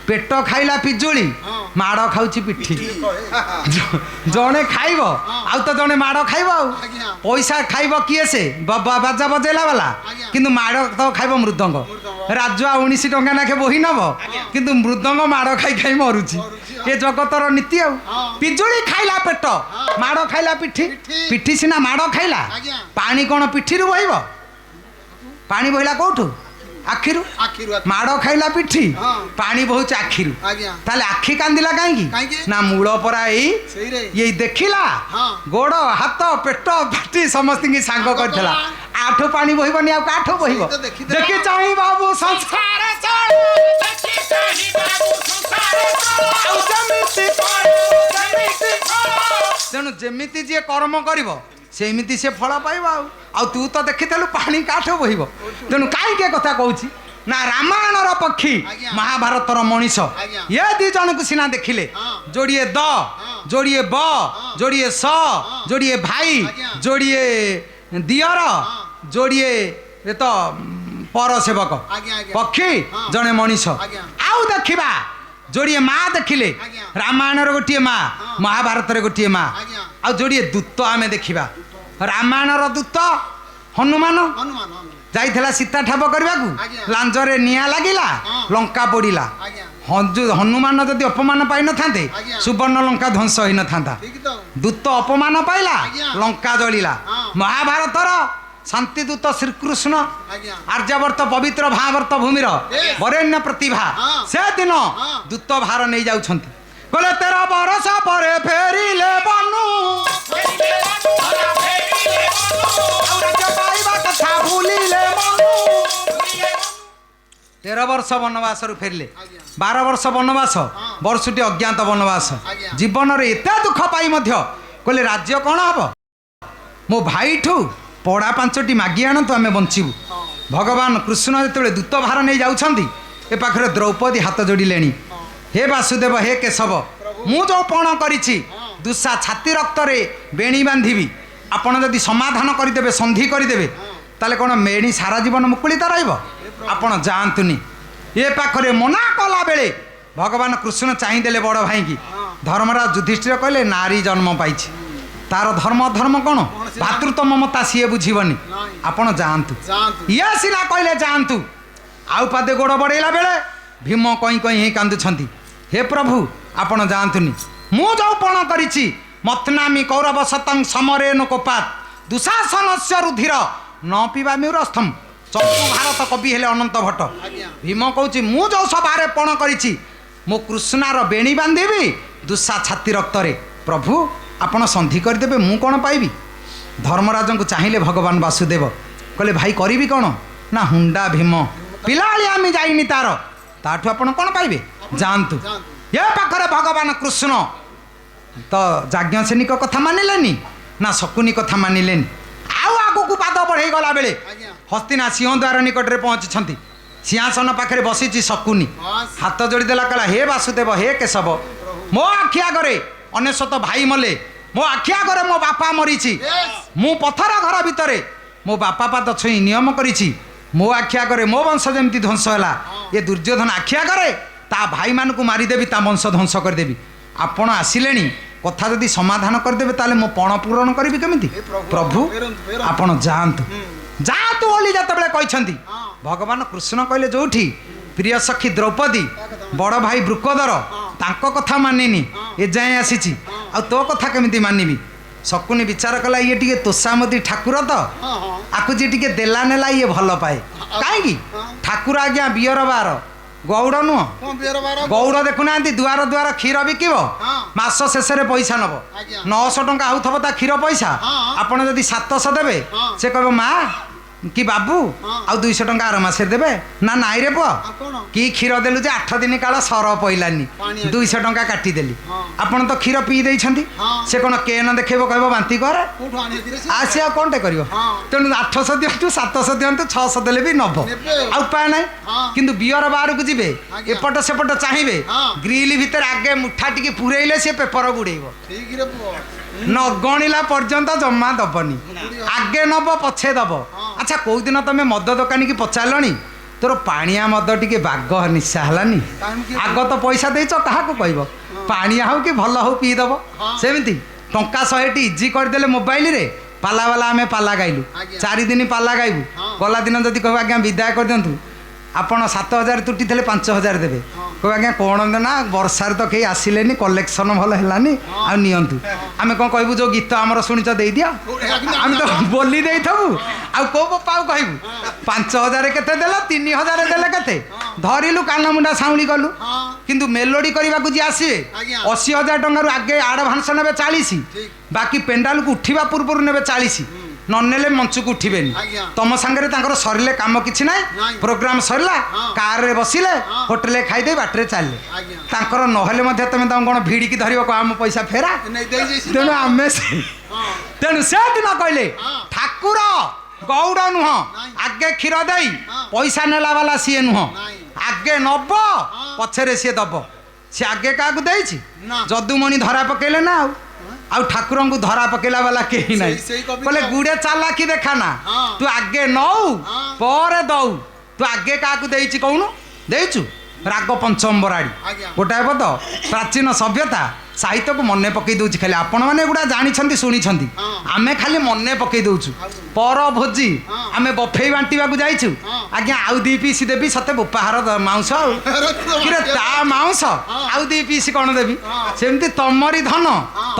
पेट खाइला पिजुली माड़ खाऊची पिठी जड़े खाइब आउ तो जड़े माड़ खाइब पैसा खाइब किए से बाजा बजेला वाला किंतु माड़ तो खाइब मृदंग राजुआ 19 टंका नाखे बोही नब किंतु मृदंग माड़ खाई खाई मरुची ये जगतर नीति आ पिजुली खाइला पेट माड़ खाइला पिठी पिठी सीना माड़ खाइला पानी कौन पिठी बहब पानी बहिला कौठू ଆଖିରୁ
ଆଖିରୁ
ମାଡ଼ ଖାଇଲା ପିଠି
ହଁ।
ପାଣି ବହୁଛି ଆଖିରୁ
ଆଜ୍ଞା
ତାହେଲେ ଆଖି କାନ୍ଦିଲା କାହିଁକି
କାହିଁକି?
ନା ମୂଳ ପରା
ସେଇରେ
ଏଇ ଦେଖିଲା
ହଁ।
ଗୋଡ଼ ହାତ ପେଟ ପାଟି ସମସ୍ତଙ୍କୁ ସାଙ୍ଗ କରିଥିଲା ଆଠୁ ପାଣି ବହିବନି ଆଉ କାଠୁ ବହିବ
ସେଇ ତ ଦେଖିଦେଲା।
ଦେଖି ଚାହିଁ ବାବୁ ସଂସାର ଚଳୁ, ଦେଖି ଚାହିଁ ବାବୁ ସଂସାର ଚଳୁ, ଆଉ ଯେମିତି କରୁ, ସେମିତି ଫଳ। ତେଣୁ ଯେମିତି ଯିଏ କର୍ମ କରିବ ସେମିତି ସେ ଫଳ ପାଇବ ଆଉ ତୁ ତ ଦେଖିଥିଲୁ ପାଣି କାଠୁ ବହିବ ତେଣୁ କାହିଁକି ଏ କଥା କହୁଛି ନା ରାମାୟଣର ପକ୍ଷୀ
ଆଜ୍ଞା।
ମହାଭାରତର ମଣିଷ
ଆଜ୍ଞା।
ଏ ଦି ଜଣଙ୍କୁ ସିନା ଦେଖିଲେ
ହଁ।
ଯୋଡ଼ିଏ ଦ ଯୋଡ଼ିଏ ବ ଯୋଡ଼ିଏ ସ ଯୋଡ଼ିଏ ଭାଇ
ଆଜ୍ଞା।
ଯୋଡ଼ିଏ ଦିଅର ଯୋଡ଼ିଏ ଏ ତ ପର ସେବକ
ଆଜ୍ଞା, ଆଜ୍ଞା।
ପକ୍ଷୀ
ହଁ।
ଜଣେ ମଣିଷ
ଆଜ୍ଞା।
ଆଉ ଦେଖିବା ଯୋଡ଼ିଏ ମା ଦେଖିଲେ
ଆଜ୍ଞା।
ରାମାୟଣର ଗୋଟିଏ ମା
ହଁ।
ମହାଭାରତରେ ଗୋଟିଏ ମା
ଆଜ୍ଞା।
ଆଉ ଯୋଡ଼ିଏ ଦୂତ ଆମେ ଦେଖିବା ରାମାୟଣର ଦୂତ ହନୁମାନ
ହନୁମାନ
ଯାଇଥିଲା ସୀତା ଠାବ କରିବାକୁ
ଆଜ୍ଞା।
ଲାଞ୍ଜରେ ନିଆଁ ଲାଗିଲା
ହଁ।
ଲଙ୍କା ପୋଡ଼ିଲା
ଆଜ୍ଞା
ହନୁମାନ ଯଦି ଅପମାନ ପାଇନଥାନ୍ତେ
ଆଜ୍ଞା।
ସୁବର୍ଣ୍ଣ ଲଙ୍କା ଧ୍ୱଂସ ହୋଇନଥାନ୍ତା
ଠିକ ତ
ଦୂତ ଅପମାନ ପାଇଲା
ଆଜ୍ଞା।
ଲଙ୍କା ଜଳିଲା
ହଁ।
ମହାଭାରତର ଶାନ୍ତି ଦୂତ ଶ୍ରୀକୃଷ୍ଣ
ଆଜ୍ଞା
ଆର୍ଯ୍ୟାବର୍ତ ପବିତ୍ର ଭାବର୍ତ ଭୂମିର
Yes.
ବରେଣ୍ୟ ପ୍ରତିଭା
ହଁ।
ସେଦିନ
ହଁ।
ଦୂତ ଭାର ନେଇ ଯାଉଛନ୍ତି କହିଲେ 13 ବର୍ଷ ପରେ ଫେରିଲେ ବନୁ ଆଉ ରାଜ୍ୟ ପାଇବା କଥା ଭୁଲିଲେ ମନୁ 13 ବର୍ଷ ବନବାସରୁ ଫେରିଲେ
ଆଜ୍ଞା
12 ବର୍ଷ ବନବାସ ବର୍ଷଟି ଅଜ୍ଞାତ ବନବାସ
ଆଜ୍ଞା।
ଜୀବନରେ ଏତେ ଦୁଃଖ ପାଇ ମଧ୍ୟ କହିଲେ ରାଜ୍ୟ କ'ଣ ହବ ମୋ ଭାଇଠୁ ପଡ଼ା 5ଟି ମାଗି ଆଣନ୍ତୁ ଆମେ ବଞ୍ଚିବୁ
ହଁ
ଭଗବାନ କୃଷ୍ଣ ଯେତେବେଳେ ଦୂତ ଭାର ନେଇ ଯାଉଛନ୍ତି ଏ ପାଖରେ ଦ୍ରୌପଦୀ ହାତ ଯୋଡ଼ିଲେଣି ହେ ବାସୁଦେବ ହେ କେଶବ ମୁଁ ଯେଉଁ ପଣ କରିଛି ଦୁଃସା ଛାତି ରକ୍ତରେ ବେଣୀ ବାନ୍ଧିବି ଆପଣ ଯଦି ସମାଧାନ କରିଦେବେ ସନ୍ଧି କରିଦେବେ ତାହେଲେ କ'ଣ ବେଣୀ ସାରା ଜୀବନ ମୁକୁଳିତ ରହିବ ଆପଣ ଯାଆନ୍ତୁନି ଏ ପାଖରେ ମନା କଲା ବେଳେ ଭଗବାନ କୃଷ୍ଣ ଚାହିଁଦେଲେ ବଡ଼ ଭାଇକି ଧର୍ମରାଜ ଯୁଧିଷ୍ଠିର କହିଲେ ନାରୀ ଜନ୍ମ ପାଇଛି ତାର ଧର୍ମ ଧର୍ମ କ'ଣ ଭାତୃତ୍ୱ ମମତା ସିଏ ବୁଝିବନି ଆପଣ ଯାଆନ୍ତୁ
ଯାଆନ୍ତୁ
ଇଏ ସିନା କହିଲେ ଯାଆନ୍ତୁ ଆଉ ପାଦେ ଗୋଡ଼ ବଢ଼େଇଲା ବେଳେ ଭୀମ କଇଁ କଇଁ ହେଇ କାନ୍ଦୁଛନ୍ତି ହେ ପ୍ରଭୁ ଆପଣ ଯାଆନ୍ତୁନି ମୁଁ ଯେଉଁ ପଣ କରିଛି ମତ୍ନାମି କୌରବ ସତଂ ସମରେନ କୋପାତ ଦୁଶାସନସ୍ୟ ରୁଧିର ନ ପିବା ମ୍ୟୁରସ୍ଥମ ଚକ୍ଷୁ ଭାରତ କବି ହେଲେ ଅନନ୍ତ ଭଟ୍ଟ
ଆଜ୍ଞା
ଭୀମ କହୁଛି ମୁଁ ଯେଉଁ ସଭାରେ ପଣ କରିଛି ମୁଁ କୃଷ୍ଣାର ବେଣୀ ବାନ୍ଧିବି ଦୁଃସା ଛାତି ରକ୍ତରେ ପ୍ରଭୁ ଆପଣ ସନ୍ଧି କରିଦେବେ ମୁଁ କ'ଣ ପାଇବି ଧର୍ମରାଜଙ୍କୁ ଚାହିଁଲେ ଭଗବାନ ବାସୁଦେବ କହିଲେ ଭାଇ କରିବି କ'ଣ ନା ହୁଣ୍ଡା ଭୀମ ପିଲାଳି ଆମେ ଯାଇନି ତାଠୁ ଆପଣ କ'ଣ ପାଇବେ ଯାଆନ୍ତୁ ଏ ପାଖରେ ଭଗବାନ କୃଷ୍ଣ ତ ଯାଜ୍ଞସେନୀଙ୍କ କଥା ମାନିଲେନି ନା ଶକୁନି କଥା ମାନିଲେନି ଆଉ ଆଗକୁ ପାଦ ବଢ଼େଇ ଗଲା ବେଳେ
ଆଜ୍ଞା
ହସ୍ତିନା ସିଂହଦ୍ୱାର ନିକଟରେ ପହଞ୍ଚିଛନ୍ତି ସିଂହାସନ ପାଖରେ ବସିଛି ଶକୁନି
ବାସ୍
ହାତ ଯୋଡ଼ିଦେଲା କହିଲା ହେ ବାସୁଦେବ ହେ କେଶବ ମୋ ଆଖି ଆଗରେ ଅନେଶତ ଭାଇ ମଲେ ମୋ ଆଖି ଆଗରେ ମୋ ବାପା ମରିଛି
Yes.
ମୁଁ ପଥର ଘର ଭିତରେ ମୋ ବାପା ପାଦ ଛୁଇଁ ନିୟମ କରିଛି ମୋ ଆଖି ଆଗରେ ମୋ ବଂଶ ଯେମିତି ଧ୍ୱଂସ ହେଲା ଏ ଦୁର୍ଯ୍ୟୋଧନ ଆଖି ଆଗରେ ତା ଭାଇମାନଙ୍କୁ ମାରିଦେବି ତା ବଂଶ ଧ୍ୱଂସ କରିଦେବି ଆପଣ ଆସିଲେଣି କଥା ଯଦି ସମାଧାନ କରିଦେବେ ତାହେଲେ ମୁଁ ପଣ ପୂରଣ କରିବି କେମିତି ପ୍ରଭୁ
ଫେରନ୍ତୁ, ଫେରନ୍ତୁ।
ଆପଣ ଯାଆନ୍ତୁ ଯାଆନ୍ତୁ ବୋଲି ଯେତେବେଳେ କହିଛନ୍ତି
ହଁ।
ଭଗବାନ କୃଷ୍ଣ କହିଲେ ଯୋଉଠି ପ୍ରିୟ ସଖୀ ଦ୍ରୌପଦୀ ବଡ଼ ଭାଇ ବୃକୋଦର ତାଙ୍କ କଥା ମାନିନି ଏଯାଏଁ ଆସିଛି ଆଉ ତୋ କଥା କେମିତି ମାନିବି ଶକୁନି ବିଚାର କଲା ଇଏ ଟିକେ ତୋଷାମତି ଠାକୁର ତ
ହଁ ହଁ
ଆକୁ ଯିଏ ଟିକେ ଦେଲା ନେଲା ଇଏ ଭଲ ପାଏ କାହିଁକି ଠାକୁର ଆଜ୍ଞା ବିୟର ବାର ଗୌଡ଼ ନୁହଁ
କଣ ବିୟର ବାର
ଗୌଡ଼ ଦେଖୁନାହାନ୍ତି ଦୁଆର ଦୁଆର କ୍ଷୀର ବିକିବ
ହଁ।
ମାସ ଶେଷରେ ପଇସା ନେବ
ଆଜ୍ଞା।
900 ଟଙ୍କା ହଉଥିବ ତା କ୍ଷୀର ପଇସା
ହଁ।
ଆପଣ ଯଦି 700 ଦେବେ
ହଁ।
ସେ କହିବ ମା କି ବାବୁ
ହଁ।
ଆଉ 200 ଟଙ୍କା ଆର ମାସରେ ଦେବେ ନା ନାଇଁରେ ପୁଅ
ଆଉ କଣ
କି କ୍ଷୀର ଦେଲୁ ଯେ 8 ଦିନ କାଳ ସର ପଇଲାନି
ପାଣି
200 ଟଙ୍କା କାଟିଦେଲି
ହଁ।
ଆପଣ ତ କ୍ଷୀର ପିଇ ଦେଇଛନ୍ତି
ହଁ।
ସେ କ'ଣ କେନ ଦେଖେଇବ କହିବ ବାନ୍ତି କରେ
କୋଉଠୁ ଆଣିଥିଲେ ସେ
ଆସି ଆଉ କ'ଣଟେ କରିବ
ହଁ।
ତେଣୁ 800 ଦିଅନ୍ତୁ 700 ଦିଅନ୍ତୁ 600 ଦେଲେ ବି ନେବ
ନେବେ।
ଆଉ ଉପାୟ ନାହିଁ
ହଁ।
କିନ୍ତୁ ବିୟର ବାହାରକୁ ଯିବେ
ଆଜ୍ଞା।
ଏପଟ ସେପଟ ଚାହିଁବେ
ହଁ।
ଗ୍ରିଲ ଭିତରେ ଆଗେ ମୁଠା ଟିକେ ପୁରେଇଲେ ସେ ପେପର ଗୁଡେଇବ
ଠିକରେ ପୁଅ
ନ ଗଣିଲା ପର୍ଯ୍ୟନ୍ତ ଜମା ଦବନି ଆଗେ ନବ ପଛେ ଦବ ଆଚ୍ଛା କୋଉଦିନ ତମେ ମଦ ଦୋକାନୀ କି ପଚାରିଲଣି ତୋର ପାଣିଆ ମଦ ଟିକେ ବାଗ ନିଶା ହେଲାନି
କାହିଁକି?
ଆଗ ତ ପଇସା ଦେଇଛ କାହାକୁ କହିବ ପାଣିଆ ହଉ କି ଭଲ ହଉ ପିଇଦବ
ହଁ।
ସେମିତି ଟଙ୍କା 100ଟି ଇଜି କରିଦେଲେ ମୋବାଇଲରେ ପାଲା ବାଲା ଆମେ ପାଲା ଗାଇଲୁ
ଆଜ୍ଞା।
4 ଦିନ ପାଲା ଗାଇବୁ
ହଁ।
ଗଲା ଦିନ ଯଦି କହିବ ଆଜ୍ଞା ବିଦାୟ କରିଦିଅନ୍ତୁ ଆପଣ 7,000 ତୁଟି ଥିଲେ 5,000 ଦେବେ କହିବେ ଆଜ୍ଞା କ'ଣ ନା ବର୍ଷାରେ ତ କେହି ଆସିଲେନି କଲେକ୍ସନ୍ ଭଲ ହେଲାନି ଆଉ ନିଅନ୍ତୁ ଆମେ କ'ଣ କହିବୁ ଯେଉଁ ଗୀତ ଆମର ଶୁଣିଛ ଦେଇଦିଅ ଆମେ ତ ବୋଲି ଦେଇଥବୁ ଆଉ କେଉଁ ବୋପାକୁ କହିବୁ 5,000 କେତେ ଦେଲ 3,000 ଦେଲେ କେତେ ଧରିଲୁ କାନ ମୁଣ୍ଡା ସାଉଁଳି ଗଲୁ କିନ୍ତୁ ମେଲୋଡି କରିବାକୁ ଯିଏ ଆସିବେ 80,000 ଟଙ୍କାରୁ ଆଗେ ଆଡ଼ଭାନ୍ସ ନେବେ 40 ବାକି ପେଣ୍ଡାଲକୁ ଉଠିବା ପୂର୍ବରୁ ନେବେ 40 ନନେଲେ ମଞ୍ଚକୁ ଉଠିବେନି ତମ ସାଙ୍ଗରେ ତାଙ୍କର ସରିଲେ କାମ କିଛି ନାହିଁ ପ୍ରୋଗ୍ରାମ ସରିଲା କାରରେ ବସିଲେ ହୋଟେଲରେ ଖାଇଦେଇ ବାଟରେ ଚାଲିଲେ ତାଙ୍କର ନହେଲେ ମଧ୍ୟ ତମେ ତାଙ୍କୁ କ'ଣ ଭିଡ଼ିକି ଧରିବ କହ ଆମ ପଇସା ଫେରା ତେଣୁ ଆମେ ତେଣୁ ସେଦିନ କହିଲେ ଠାକୁର ଗୌଡ଼ ନୁହଁ ଆଗେ କ୍ଷୀର ଦେଇ ପଇସା ନେଲା ବାଲା ସିଏ ନୁହଁ ଆଗେ ନବ ପଛରେ ସିଏ ଦବ ସିଏ ଆଗେ କାହାକୁ ଦେଇଛି ଯଦୁମଣି ଧରା ପକେଇଲେ ନା ଆଉ ଠାକୁରଙ୍କୁ ଧରା ପକେଇଲା ବାଲା କେହି ନାହିଁ କହିଲେ ଗୁଡେ ଚାଲାକି ଦେଖା ନା ତୁ ଆଗେ ନଉ ପରେ ଦଉ ତୁ ଆଗେ କାହାକୁ ଦେଇଛି କହୁନୁ ଦେଇଛୁ ରାଗ ପଞ୍ଚମ ବରାଡ଼ି ଗୋଟାଏ ପଦ ପ୍ରାଚୀନ ସଭ୍ୟତା ସାହିତ୍ୟକୁ ମନେ ପକେଇ ଦେଉଛି ଖାଲି ଆପଣମାନେ ଏଗୁଡ଼ା ଜାଣିଛନ୍ତି ଶୁଣିଛନ୍ତି ଆମେ ଖାଲି ମନେ ପକେଇ ଦେଉଛୁ ପର ଭୋଜି ଆମେ ବଫେଇ ବାଣ୍ଟିବାକୁ ଯାଇଛୁ ଆଜ୍ଞା ଆଉ 2 ପିସ୍ ଦେବି ସତେ ବୋପାହାର ମାଉଁସ ଆଉ କିରେ ତା ମାଉଁସ ଆଉ 2 ପିସ୍ କ'ଣ ଦେବି ସେମିତି ତମରି ଧନ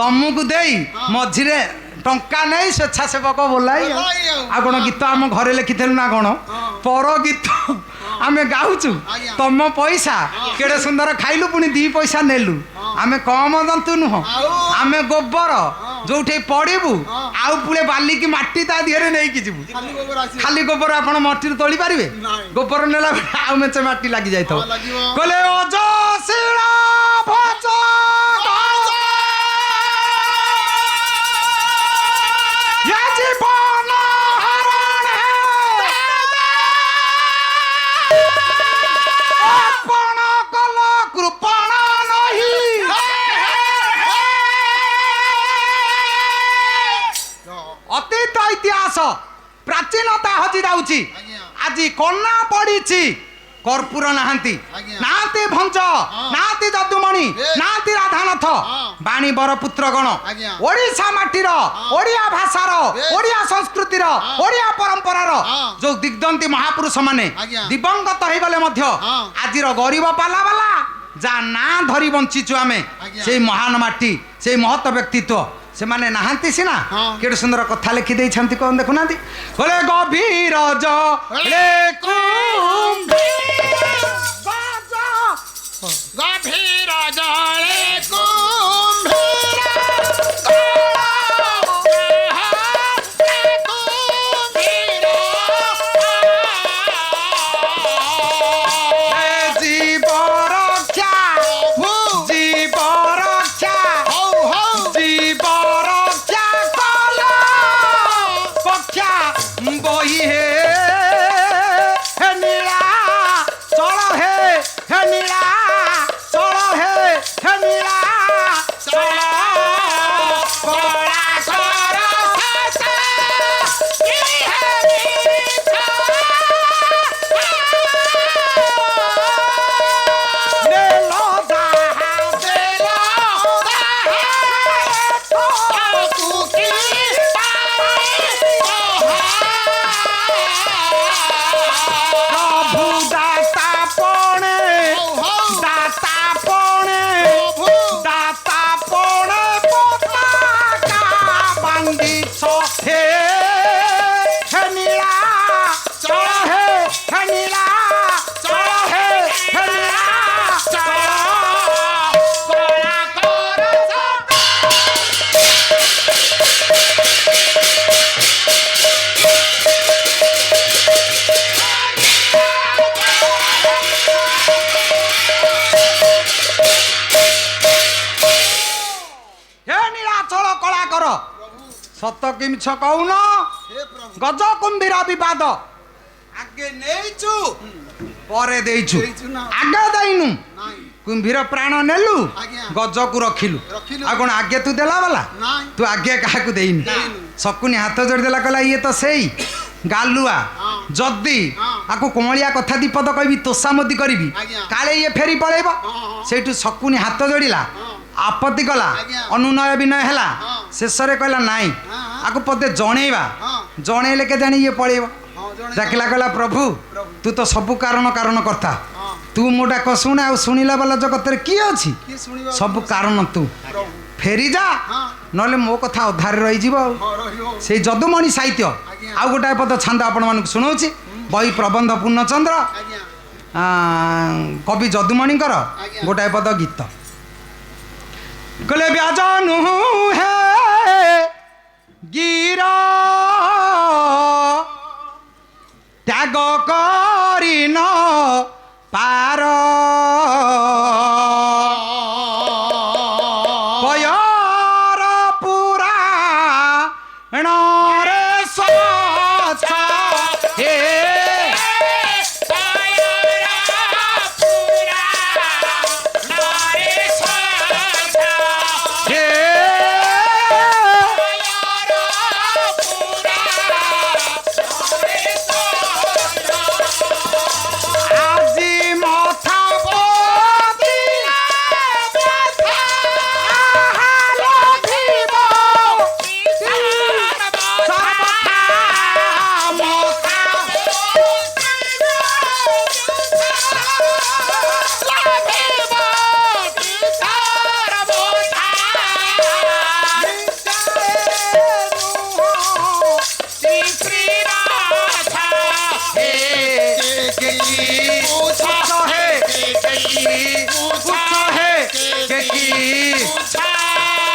ତମକୁ ଦେଇ ମଝିରେ ଟଙ୍କା ନେଇ ସ୍ୱେଚ୍ଛାସେବକ ବୋଲାଇ ଆଉ କ'ଣ ଗୀତ ଆମ ଘରେ ଲେଖିଥିଲୁ ନା କ'ଣ ପର ଗୀତ ଆମେ ଗାଉଛୁ ତମ ପଇସା କେଡ଼େ ସୁନ୍ଦର ଖାଇଲୁ ପୁଣି 2 ପଇସା ନେଲୁ ଆମେ କମ ଜନ୍ତୁ ନୁହଁ ଆମେ ଗୋବର ଯୋଉଠି ପଡ଼ିବୁ ଆଉ ପୁଳେ ବାଲିକି ମାଟି ତା ଦିହରେ ନେଇକି ଯିବୁ ଖାଲି ଗୋବର ଆପଣ ମାଟିରୁ ତୋଳି ପାରିବେ ଗୋବର ନେଲା ଆଉ ମେଞ୍ଚେ ମାଟି ଲାଗି ଯାଇଥିବ କହିଲେ ଅଜଶୀଳ ଭଜ ଅତୀତ ଇତିହାସ ପ୍ରାଚୀନତା ହଜି ଯାଉଛି ଆଜି କନା ପଡ଼ିଛି କର୍ପୂର ନାହାନ୍ତି ନାହାନ୍ତି ଭଞ୍ଜ ନାହାନ୍ତି ଯଦୁମଣି ନାହାନ୍ତି ରାଧାନାଥ ବାଣୀ ବରପୁତ୍ର ଗଣ ଓଡ଼ିଶା ମାଟିର ଓଡ଼ିଆ ଭାଷାର ଓଡ଼ିଆ ସଂସ୍କୃତିର ଓଡ଼ିଆ ପରମ୍ପରାର ଯୋଉ ଦିଗ୍ଦନ୍ତୀ ମହାପୁରୁଷ ମାନେ ଦିବଙ୍ଗତ ହେଇଗଲେ ମଧ୍ୟ ଆଜିର ଗରିବ ପାଲାବାଲା ଯା ନାଁ ଧରି ବଞ୍ଚିଛୁ ଆମେ ସେଇ ମହାନ ମାଟି ସେଇ ମହତ ବ୍ୟକ୍ତିତ୍ୱ ସେମାନେ ନାହାନ୍ତି ସିନା କେଡ଼େ ସୁନ୍ଦର କଥା ଲେଖି ଦେଇଛନ୍ତି କ'ଣ ଦେଖୁନାହାନ୍ତି କହିଲେ ଗଭୀର ଜଳେ
ଗଭୀର ଜଳେ
ସତ କି ମିଛ କହୁନ ଗଜ କୁମ୍ଭୀର ବିବାଦ ଆଗେ ନେଇଛୁ ପରେ ଦେଇଛୁ ଆଗେ ଦେଇନୁ କୁମ୍ଭୀର ପ୍ରାଣ ନେଲୁ ଗଜକୁ ରଖିଲୁ ଆଉ କ'ଣ ଆଗେ ତୁ ଦେଲା ବାଲା ତୁ ଆଗେ କାହାକୁ ଦେଇନୁ ଶକୁନି ହାତ ଯୋଡ଼ି ଦେଲା କହିଲା ଇଏ ତ ସେଇ ଗାଲୁଆ ଯଦି ଆକୁ କଅଁଳିଆ କଥା ଦୀପଦ କହିବି ତୋଷାମତି କରିବି କାଳେ ଇଏ ଫେରି ପଳେଇବ ସେଇଠୁ ଶକୁନି ହାତ ଯୋଡ଼ିଲା ଆପତ୍ତି କଲା ଅନୁନୟ ବିନୟ ହେଲା ଶେଷରେ କହିଲା ନାଇଁ ଆକୁ ପଦେ ଜଣେଇବା ଜଣେଇଲେ କେଜାଣି ଇଏ ପଳେଇବ ଡାକିଲା କହିଲା ପ୍ରଭୁ ତୁ ତ ସବୁ କାରଣ କରତା
ହଁ
ତୁ ମୋ ଡାକ ଶୁଣେ ଆଉ ଶୁଣିଲା ବାଲା ଜଗତରେ କିଏ ଅଛି
କିଏ ଶୁଣିବ
ସବୁ କାରଣ ତୁ
ପ୍ରଭୁ
ଫେରି ଯା
ହଁ
ନହେଲେ ମୋ କଥା ଅଧାରେ ରହିଯିବ ଆଉ
ହଁ ରହିବ
ସେଇ ଯଦୁମଣି ସାହିତ୍ୟ
ଆଜ୍ଞା।
ଆଉ ଗୋଟାଏ ପଦ ଛାନ୍ଦ ଆପଣମାନଙ୍କୁ ଶୁଣଉଛି ବହି ପ୍ରବନ୍ଧ ପୂର୍ଣ୍ଣଚନ୍ଦ୍ର
ଆଜ୍ଞା
କବି ଯଦୁମଣିଙ୍କର
ଆଜ୍ଞା।
ଗୋଟାଏ ପଦ ଗୀତ କହିଲେ ବ୍ୟାଜ ନୁହେଁ ଗିର ତ୍ୟାଗ କରିନ ପାର ପୟର ପୁରାଣରେ ସଛ ହେ ହେ আজি মথা পতি আহালো জীব সর্বথা মথা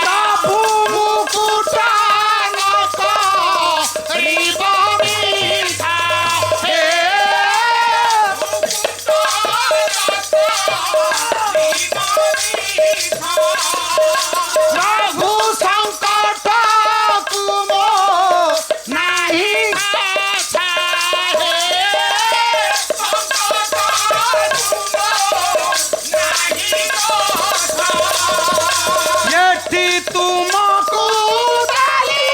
প্রভু মুকুট হে প্রভু সংকট কুম নাহি এটি তুমকু দালি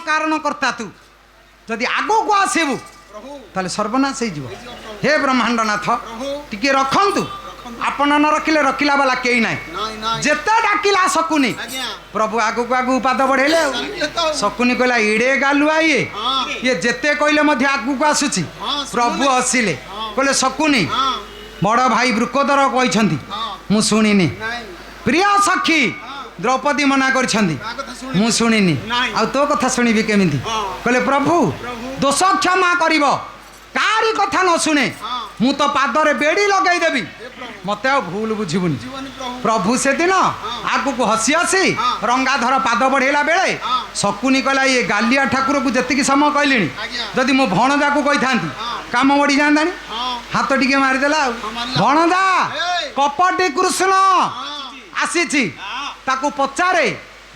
କାରଣ କର୍ତ୍ତା ତୁ ଯଦି ଆଗକୁ ଆସିବୁ
ପ୍ରଭୁ
ତାହେଲେ ସର୍ବନାଶ ହେଇଯିବ
ହେଇଯିବ ପ୍ରଭୁ
ହେ ବ୍ରହ୍ମାଣ୍ଡନାଥ
ପ୍ରଭୁ
ଟିକେ ରଖନ୍ତୁ ଆପଣ ନ ରଖିଲେ ରଖିଲା ବାଲା କେହି ନାହିଁ
ନାଇଁ ନାଇଁ
ଯେତେ ଡାକିଲା ଶକୁନି
ଆଜ୍ଞା
ପ୍ରଭୁ ଆଗକୁ ଆଗକୁ ପାଦ ବଢେଇଲେ ଆଉ
ଚାଲିଲେ ତ
ଶକୁନି କହିଲା ଇଡେ ଗାଲୁଆ ଇଏ
ହଁ
ଇଏ ଯେତେ କହିଲେ ମଧ୍ୟ ଆଗକୁ ଆସୁଛି
ହଁ
ପ୍ରଭୁ ହସିଲେ
ହଁ।
କହିଲେ ଶକୁନି
ହଁ
ବଡ଼ ଭାଇ ବୃକୋଦର କହିଛନ୍ତି
ହଁ
ମୁଁ ଶୁଣିନି
ନାଇଁ
ପ୍ରିୟ ସଖୀ ଦ୍ରୌପଦୀ ମନା କରିଛନ୍ତି
ତା କଥା
ମୁଁ
ଶୁଣି
ଶୁଣିନି
ନାଇଁ।
ଆଉ ତୋ କଥା ଶୁଣିବି କେମିତି
ହଁ।
କହିଲେ ପ୍ରଭୁ
ପ୍ରଭୁ।
ଦୋଷ କ୍ଷମା କରିବ କାରି କଥା ନ ଶୁଣେ
ହଁ
ମୁଁ ତ ପାଦରେ ବେଡ଼ି ଲଗେଇଦେବି
ହେ ପ୍ରଭୁ
ମତେ ଆଉ ଭୁଲ ବୁଝିବୁନି
ଜୀବନ ପ୍ରଭୁ
ପ୍ରଭୁ ସେଦିନ ଆଗକୁ ହସି ହସି
ହଁ।
ରଙ୍ଗାଧର ପାଦ ବଢେଇଲା ବେଳେ
ହଁ।
ଶକୁନି କହିଲା ଇଏ ଗାଲିଆ ଠାକୁରକୁ ଯେତିକି ସମୟ କହିଲିଣି
ଆଜ୍ଞା
ଯଦି ମୋ ଭଣଜାକୁ କହିଥାନ୍ତି
ହଁ।
କାମ ବଢି ଯାଆନ୍ତାଣି
ହଁ
ହାତ ଟିକେ ମାରିଦେଲା ଆଉ
ହଁ, ମାରିଲା।
ଭଣଜା
ଏଇ।
କପଟି କୃଷ୍ଣ
ହଁ
ଆସିଛି ତାକୁ ପଚାରେ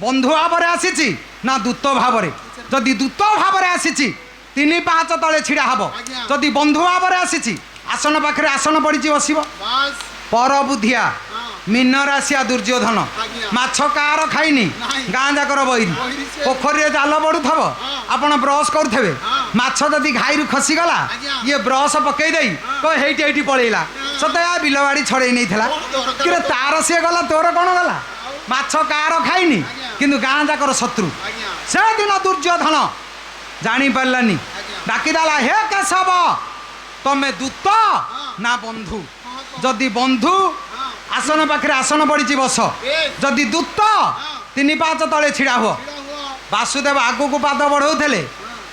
ବନ୍ଧୁ ଭାବରେ ଆସିଛି ନା ଦୂତ ଭାବରେ ଯଦି ଦୂତ ଭାବରେ ଆସିଛି 3 ପାହାଚ ତଳେ ଛିଡ଼ା ହବ
ଆଜ୍ଞା।
ଯଦି ବନ୍ଧୁ ଭାବରେ ଆସିଛି ଆସନ ପାଖରେ ଆସନ ପଡ଼ିଛି ବସିବ
ବାସ୍
ପର ବୁଦ୍ଧିଆ
ହଁ
ମୀନରାଶିଆ ଦୁର୍ଯ୍ୟୋଧନ
ଆଜ୍ଞା।
ମାଛ କାହାର ଖାଇନି
ନାହିଁ।
ଗାଁ ଯାକର ବୈରୀ
ବୈରୀ ସେ।
ପୋଖରୀରେ ଜାଲ ପଡୁଥିବ ଆପଣ ବ୍ରଶ କରୁଥିବେ
ହଁ।
ମାଛ ଯଦି ଘାଇରୁ ଖସିଗଲା
ଆଜ୍ଞା।
ଇଏ ବ୍ରଶ ପକେଇ ଦେଇ କହ ହେଇଠି ହେଇଠି ପଳେଇଲା ସତେ ବିଲ ବାଡ଼ି ଛଡ଼େଇ ନେଇଥିଲା
କଣ ଦରକାର?
କିରେ ତାର ସିଏ ଗଲା ତୋର କ'ଣ ଗଲା ମାଛ କାହାର ଖାଇନି
ଆଜ୍ଞା।
କିନ୍ତୁ ଗାଁ ଯାକର ଶତ୍ରୁ
ଆଜ୍ଞା
ସେଦିନ ଦୁର୍ଯ୍ୟୋଧନ ଜାଣିପାରିଲାନି
ଆଜ୍ଞା।
ଡାକିଦେଲା ହେ କେଶବ ତମେ ଦୂତ ନା ବନ୍ଧୁ ଯଦି ବନ୍ଧୁ ଆସନ ପାଖରେ ଆସନ ପଡ଼ିଛି ବସ ଯଦି ଦୂତ 3 ପାହାଚ ତଳେ ଛିଡ଼ା ହୁଅ
ଛିଡ଼ା ହୁଅ
ବାସୁଦେବ ଆଗକୁ ପାଦ ବଢ଼ଉଥିଲେ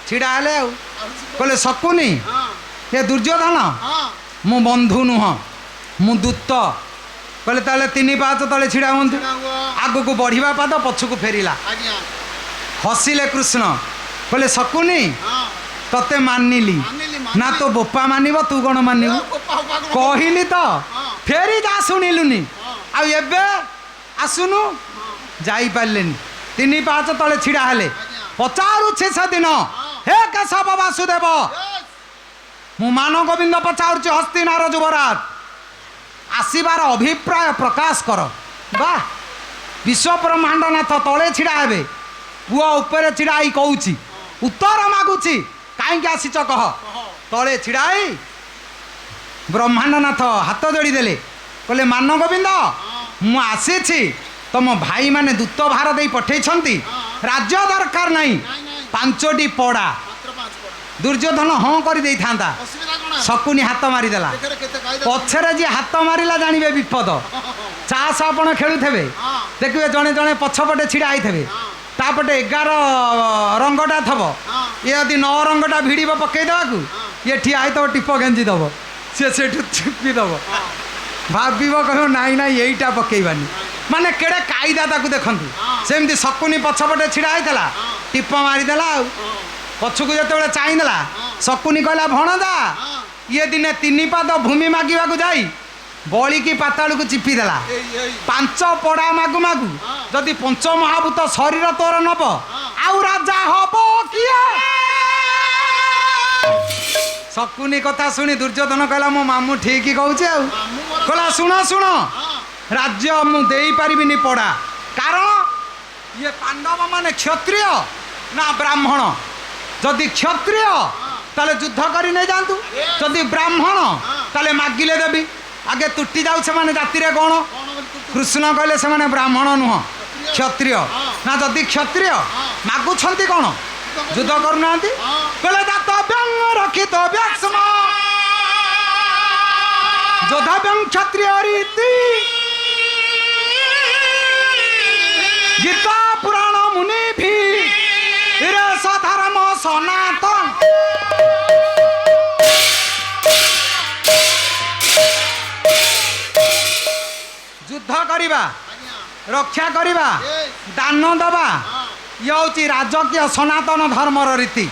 ଛିଡ଼ା ହେଲେ ଆଉ କହିଲେ ଶକୁନି ଏ ଦୁର୍ଯ୍ୟୋଧନ
ହଁ
ମୁଁ ବନ୍ଧୁ ନୁହଁ ମୁଁ ଦୂତ କହିଲେ ତାହେଲେ 3 ପାହାଚ ତଳେ ଛିଡ଼ା ହୁଅନ୍ତୁ
ଛିଡ଼ା ହୁଅ
ଆଗକୁ ବଢ଼ିବା ପାଦ ପଛକୁ ଫେରିଲା
ଆଜ୍ଞା
ହସିଲେ କୃଷ୍ଣ କହିଲେ ଶକୁନି
ହଁ
ତତେ ମାନିଲି
ମାନିଲି
ନା ତୋ ବୋପା ମାନିବ ତୁ କ'ଣ ମାନିବୁ କହିଲି ତ ଫେରି ଯା ଶୁଣିଲୁନି ଆଉ ଏବେ ଆସୁନୁ ଯାଇପାରିଲେନି 3 ପାହାଚ ତଳେ ଛିଡ଼ା ହେଲେ ପଚାରୁଛି ସେଦିନ ହେ କେଶବ ବାସୁଦେବ ମୁଁ ମାନଗୋବିନ୍ଦ ପଚାରୁଛି ହସ୍ତିନାର ଯୁବରାଜ ଆସିବାର ଅଭିପ୍ରାୟ ପ୍ରକାଶ କର ବା ବିଶ୍ୱ ବ୍ରହ୍ମାଣ୍ଡନାଥ ତଳେ ଛିଡ଼ା ହେବେ ପୁଅ ଉପରେ ଛିଡ଼ା ହେଇ କହୁଛି ଉତ୍ତର ମାଗୁଛି କାହିଁକି ଆସିଛ କହ ତଳେ ଛିଡ଼ା ହେଇ ବ୍ରହ୍ମାଣ୍ଡନାଥ ହାତ ଯୋଡ଼ିଦେଲେ କହିଲେ ମାନଗୋବିନ୍ଦ ମୁଁ ଆସିଛି ତମ ଭାଇମାନେ ଦୂତ ଭାର ଦେଇ ପଠେଇଛନ୍ତି ରାଜ୍ୟ ଦରକାର ନାହିଁ 5ଟି ପଡ଼ା ଦୁର୍ଯ୍ୟୋଧନ ହଁ କରିଦେଇଥାନ୍ତା ଶକୁନି ହାତ ମାରିଦେଲା ପଛରେ ଯିଏ ହାତ ମାରିଲା ଜାଣିବେ ବିପଦ ଚାଷ ଆପଣ ଖେଳୁଥିବେ ଦେଖିବେ ଜଣେ ଜଣେ ପଛପଟେ ଛିଡ଼ା ହେଇଥିବେ ତାପଟେ 11 ରଙ୍ଗଟା ଥବ ଇଏ ଯଦି 9 ରଙ୍ଗଟା ଭିଡ଼ିବ ପକେଇ ଦେବାକୁ ଇଏ ଠିଆ ହେଇଥିବ ଟିପ ଗେଞ୍ଜି ଦେବ ସିଏ ସେଠୁ ଚିପି ଦେବ ଭାବିବ କହିବ ନାଇଁ ନାଇଁ ଏଇଟା ପକେଇବାନି ମାନେ କେଡ଼େ କାଇଦା ତାକୁ ଦେଖନ୍ତୁ ସେମିତି ଶକୁନି ପଛପଟେ ଛିଡ଼ା ହେଇଥିଲା ଟିପ ମାରିଦେଲା ଆଉ ପଛକୁ ଯେତେବେଳେ ଚାହିଁଦେଲା ଶକୁନି କହିଲା ଭଣଜା ଇଏ ଦିନେ 3 ପାଦ ଭୂମି ମାଗିବାକୁ ଯାଇ ବଳିକି ପାତାଳକୁ ଚିପିଦେଲା 5 ପଡ଼ା ମାଗୁ ମାଗୁ ଯଦି ପଞ୍ଚମହାଭୂତ ଶରୀର ତୋର ନବ ଆଉ ରାଜା ହବ କିଏ ଶକୁନି କଥା ଶୁଣି ଦୁର୍ଯ୍ୟୋଧନ କହିଲା ମୋ ମାମୁଁ ଠିକ କହୁଛି ଆଉ କହିଲା ଶୁଣ ଶୁଣ ରାଜ୍ୟ ମୁଁ ଦେଇପାରିବିନି ପଡ଼ା କାରଣ ଇଏ ପାଣ୍ଡବ ମାନେ କ୍ଷତ୍ରିୟ ନା ବ୍ରାହ୍ମଣ ଯଦି କ୍ଷତ୍ରିୟ ତାହେଲେ ଯୁଦ୍ଧ କରି ନେଇଯାଆନ୍ତୁ ଯଦି ବ୍ରାହ୍ମଣ ତାହେଲେ ମାଗିଲେ ଦେବି ଆଗେ ତୁଟି ଯାଉ ସେମାନେ ଜାତିରେ କ'ଣ କୃଷ୍ଣ କହିଲେ ସେମାନେ ବ୍ରାହ୍ମଣ ନୁହଁ କ୍ଷତ୍ରିୟ ନା ଯଦି କ୍ଷତ୍ରିୟ ମାଗୁଛନ୍ତି କ'ଣ ଯୁଦ୍ଧ କରୁନାହାନ୍ତି କହିଲେ ଦାତବ୍ୟଂ ରକ୍ଷିତବ୍ୟସ୍ମ ଯୋଦ୍ଧାବ୍ୟଂ କ୍ଷତ୍ରିୟ ରୀତି ଗୀତା ପୁରାଣ ମୁନିଭି ଧର୍ମ ସନାତନ ଯୁଦ୍ଧ କରିବା ରକ୍ଷା କରିବା ଦାନ ଦେବା ଇଏ ହେଉଛି ରାଜକୀୟ ସନାତନ ଧର୍ମର ରୀତି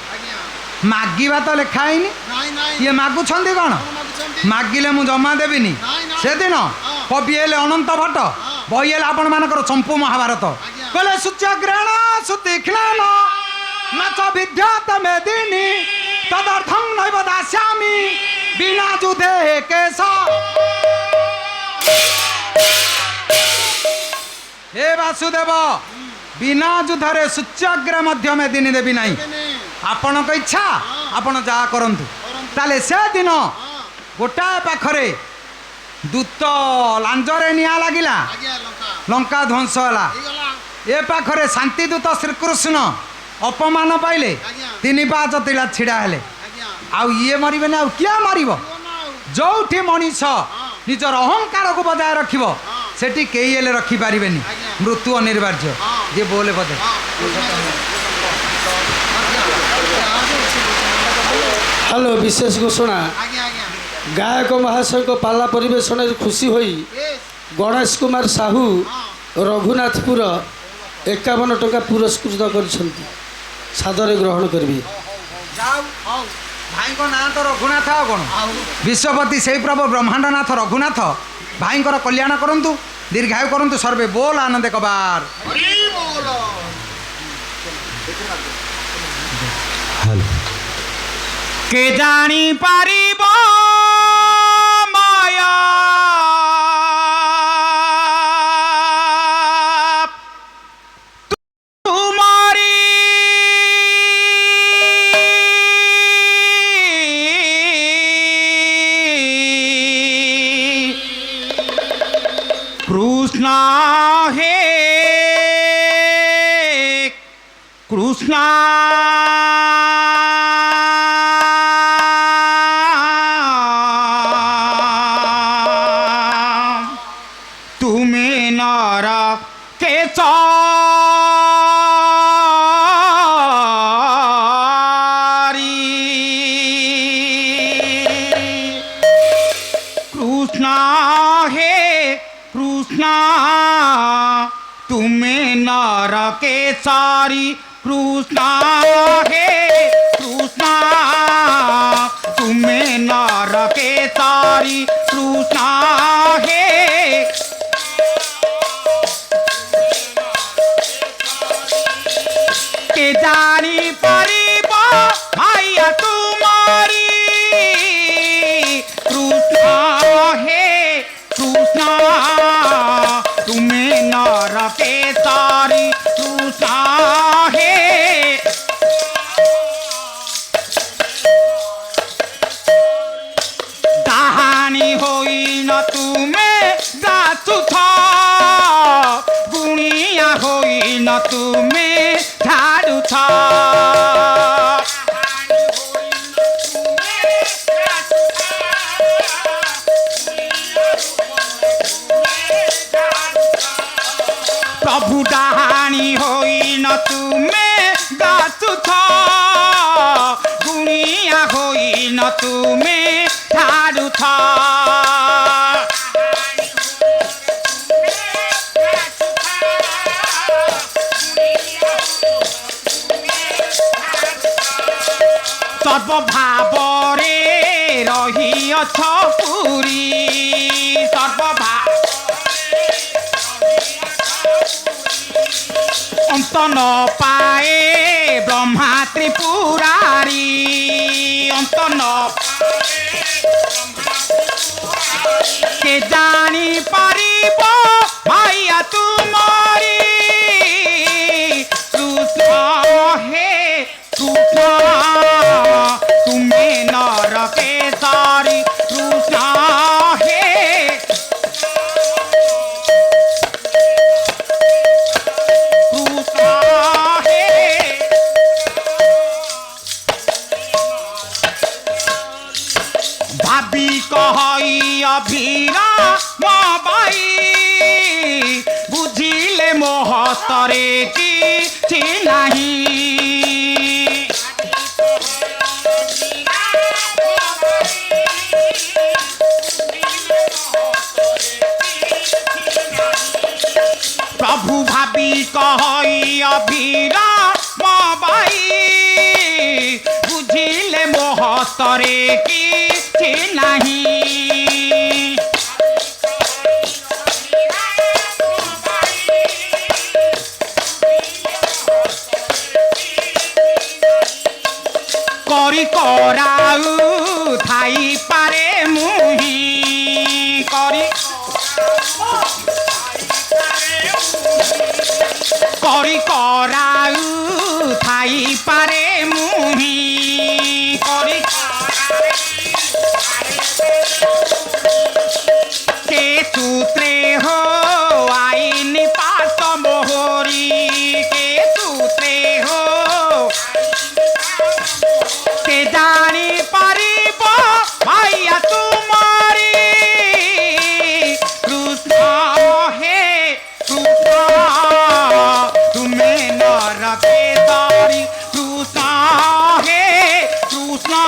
ମାଗିବା ତ ଲେଖା ହେଇନି ଇଏ ମାଗୁଛନ୍ତି କ'ଣ ମାଗିଲେ ମୁଁ ଜମା ଦେବିନି ସେଦିନ କବି ହେଲେ ଅନନ୍ତ ଭଟ୍ଟ ବହି ହେଲେ ଆପଣମାନଙ୍କର ଚମ୍ପୁ ମହାଭାରତ କହିଲେ ସୂର୍ଯ୍ୟଗ୍ରହଣ ସୁତୀକ୍ଷ୍ଣ ନାଚ ବିଦ୍ୟାତ ମେଦିନୀ ତଦର୍ଥଂ ନୈବ ଦାସ୍ୟାମି ବିନା ଯୁଧେ କେଶ हे वासुदेव बिना युद्धरे सूच्याग्र मध्य मेदिनी देवी नहीं आपण इच्छा आपण जा करंतु ताले से दिन गोटाए पाखरे दूत लांजरे निया लागिला लंका ध्वंस होला ए पाखरे शांति दूत श्रीकृष्ण अपमान पाइले 3 पाँच तिला छिड़ा हेले आउ ये मरिबे ना किया मारिबो जोठी मनीष निजर अहंकार को बजाय रखिबो सेठी केही हेले रखी पारिबेनी मृत्यु अनिवार्य जे बोले बदे
हेलो विशेष घोषणा गायक महाशय को पाला परिवेशन खुशी होई गणेश कुमार साहू रघुनाथपुर 51 टंका पुरस्कृत करछंती सादरे ग्रहण करबी
भाई को ना तो रघुनाथ आ कौन विश्वपति से प्रभु ब्रह्मांडनाथ रघुनाथ भाई कल्याण करंतु दीर्घायु करंतु सर्वे बोल आनंद कबार
के जानी पारिब माया तुम्हारी कृष्णा हे कृष्णा तुम्हें नर के चारी कृष्णा हे कृष्णा तुम्हें नर के सारी कृष्णा हे सारी कृष्ण हे के जानी परिब माया तुम्हारी कृष्ण हे कृष्ण तुम्हें नर के सारी कृष्ण हे कहानी होई न तुम्हें जाचु था गुणिया होई न तुम्हें झाड़ू था प्रभु डाहानी होई न तुम्हें गाचु था गुणिया होई न तुम्हें झाड़ू था सर्वभावरे रहिअछ पुरी सर्वभाव अंत न पाए ब्रह्मा त्रिपुरारी अंत न के जानी पारिब माया तुम्हारी कृष्ण हे कृष्ण तुम्हें नर के सारी कृष्ण हे भाभी कहई अभीरा माबाई बुझिले मोहतरे किछि नाही प्रभु भाभी कहई अभीरा माबाई बुझिले मोहतरे किछि नाही करी कराउ थाई पारे मुही करी करी कराउ थाई पारे मुही करी के सूत्रे हो आईन पास मोहरी के सूत्रे हो के जानी पारिब माया तुम्हारी कृष्ण हे कृष्ण तुम्हें नर के सारी कृष्ण हे कृष्ण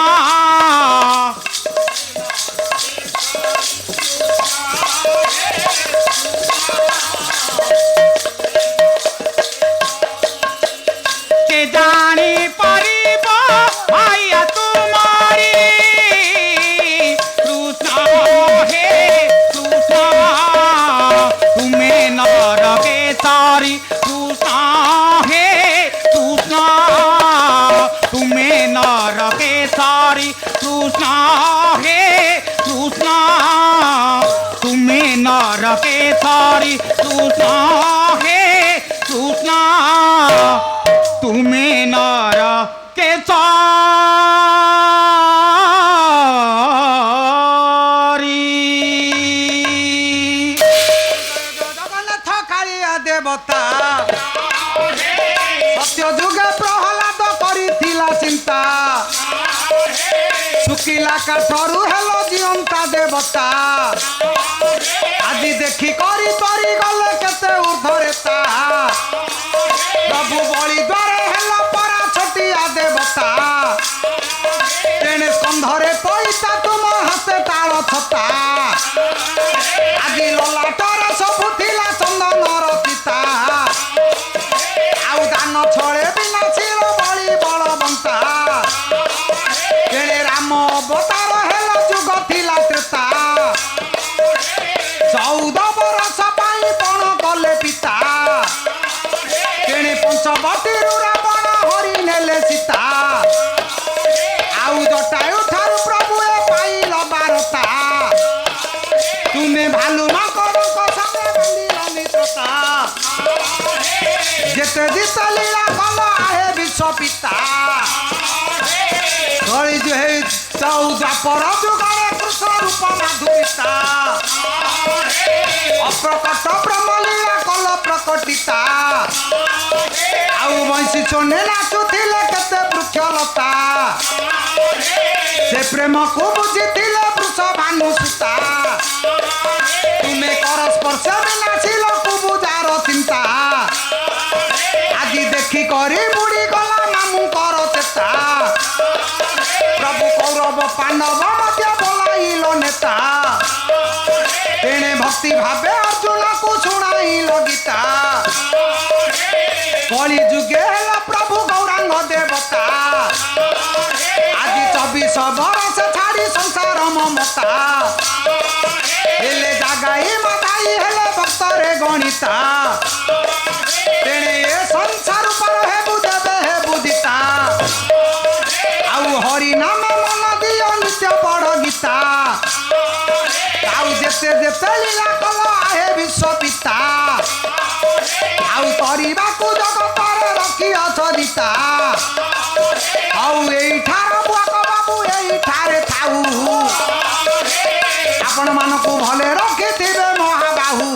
के जानी पारिब माया तुम्हारी कृष्ण हे कृष्ण तुम्हें नर के सारी कृष्ण हे कृष्ण तुम्हें नर के सारी कृष्ण हे कृष्ण तुम्हें नर के सारी कृष्ण हे कृष्ण तुम्हें नर के सारी
जगन्नाथ कालिया देवता सत्य जुगे प्रहलाद करिथिला चिंता शुकिला काठरू हेलो जीवंता देवता आदि देखी करी तरी गले केते ऊर्ध्वरे ता प्रभु बलि द्वारे हेलो परा छटिया देवता तेणे स्कंधरे पैसा तुम हाथे ताल छता आदि ललाटरे सबु थिला चंदनर पिता आउ दान छळे बिना शिर बलि बलवंता तेणे राम अवतार हेलो जुग थिला त्रेता ଯେତେ ଜିତ ଲୀଳା କଲ ଆହେ ବିଶ୍ୱ ପିତା କଳି ହେଇ ଦ୍ୱାପର ଯୁଗରେ କୃଷ୍ଣ ରୂପ ମାଧୁ ପିତା ଅପ୍ରକଟ ବ୍ରହ୍ମ ଲୀଳା କଲ ପ୍ରକଟିତା ଆଉ ବଂଶୀ ଚୋନେ ନାଚୁଥିଲେ କେତେ ବୃକ୍ଷଲତା ସେ ପ୍ରେମକୁ ବୁଝିଥିଲେ ବୃଷ ଭାନୁ ସୂତା ତୁମେ କର ସ୍ପର୍ଶ ବିନାଶିଲ କୁବୁଜାର ଚିନ୍ତା ଆଜି ଦେଖି କରି ବୁଡ଼ି ଗଲା ମାମୁଙ୍କର ଚେତା ପ୍ରଭୁ କୌରବ ପାଣ୍ଡବ ମଧ୍ୟ ବୋଲାଇଲ ନେତା ତେଣେ ଭକ୍ତି ଭାବେ ଅର୍ଜୁନକୁ ଶୁଣାଇଲ ଗୀତା କଳି ଯୁଗେ ହେଲା ପ୍ରଭୁ ଗୌରାଙ୍ଗ ଦେବତା ଆଜି 24 ବରଷ ଛାଡ଼ି ସଂସାର ମମତା ହେଲେ ଜାଗାଇ ମାତାଇ ହେଲେ ଭକ୍ତରେ ଗଣିତା ତେଣେ ଏ ସଂସାର ପାର ହେବୁ ଦେବେ ହେବୁ ଦିତା ଆଉ ହରି ନାମେ ମନ ଦିଅ ନିତ୍ୟ ପଢ଼ ଗୀତା ଆଉ ଯେତେ ଯେତେ ଲୀଳା କଲ ଆହେ ବିଶ୍ୱ ପିତା ଆଉ କରିବାକୁ ଜଗତରେ ରଖିଅଛ ଦିତା ଆଉ ଏଇଠାର ବୁଆକ ବାବୁ ଏଇଠାରେ ଥାଉ ଆପଣ ମାନଙ୍କୁ ଭଲେ ରଖିଥିବେ ମହାବାହୁ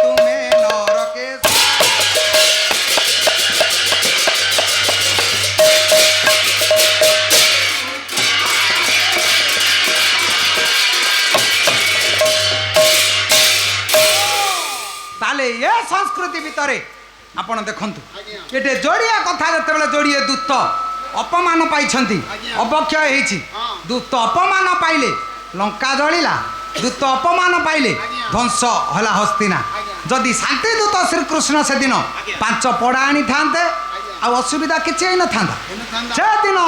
ତୁମେ ନରକେ তাহলে এ সংস্কৃতি ভিতরে ଆପଣ ଦେଖନ୍ତୁ ଏଠି ଯୋଡ଼ିଏ କଥା ଯେତେବେଳେ ଯୋଡ଼ିଏ ଦୂତ ଅପମାନ ପାଇଛନ୍ତି ଅବକ୍ଷୟ ହେଇଛି ଦୂତ ଅପମାନ ପାଇଲେ ଲଙ୍କା ଜଳିଲା ଦୂତ ଅପମାନ ପାଇଲେ ଧ୍ୱଂସ ହେଲା ହସ୍ତିନା ଯଦି ଶାନ୍ତି ଦୂତ ଶ୍ରୀକୃଷ୍ଣ ସେଦିନ 5 ପଡ଼ା ଆଣିଥାନ୍ତେ ଆଉ ଅସୁବିଧା କିଛି ହେଇନଥାନ୍ତା ସେଦିନ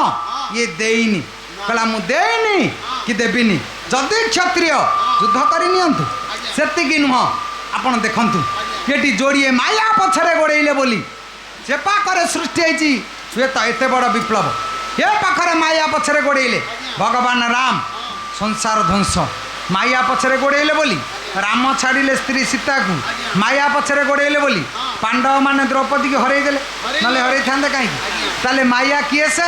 ଇଏ ଦେଇନି କହିଲା ମୁଁ ଦେଇନି କି ଦେବିନି ଯଦି କ୍ଷତ୍ରିୟ ଯୁଦ୍ଧ କରି ନିଅନ୍ତୁ ସେତିକି ନୁହଁ ଆପଣ ଦେଖନ୍ତୁ ଏଠି ଯୋଡ଼ିଏ ମାୟା ପଛରେ ଗୋଡ଼େଇଲେ ବୋଲି ସେ ପାଖରେ ସୃଷ୍ଟି ହେଇଛି ହୁଏତ ଏତେ ବଡ଼ ବିପ୍ଳବ ଏ ପାଖରେ ମାୟା ପଛରେ ଗୋଡ଼େଇଲେ ଭଗବାନ ରାମ ସଂସାର ଧ୍ୱଂସ ମାୟା ପଛରେ ଗୋଡ଼େଇଲେ ବୋଲି ରାମ ଛାଡ଼ିଲେ ସ୍ତ୍ରୀ ସୀତାକୁ ମାୟା ପଛରେ ଗୋଡ଼େଇଲେ ବୋଲି ପାଣ୍ଡବମାନେ ଦ୍ରୌପଦୀକି ହରେଇ ଦେଲେ ନହେଲେ ହରେଇଥାନ୍ତେ କାହିଁକି ତାହେଲେ ମାୟା କିଏ ସେ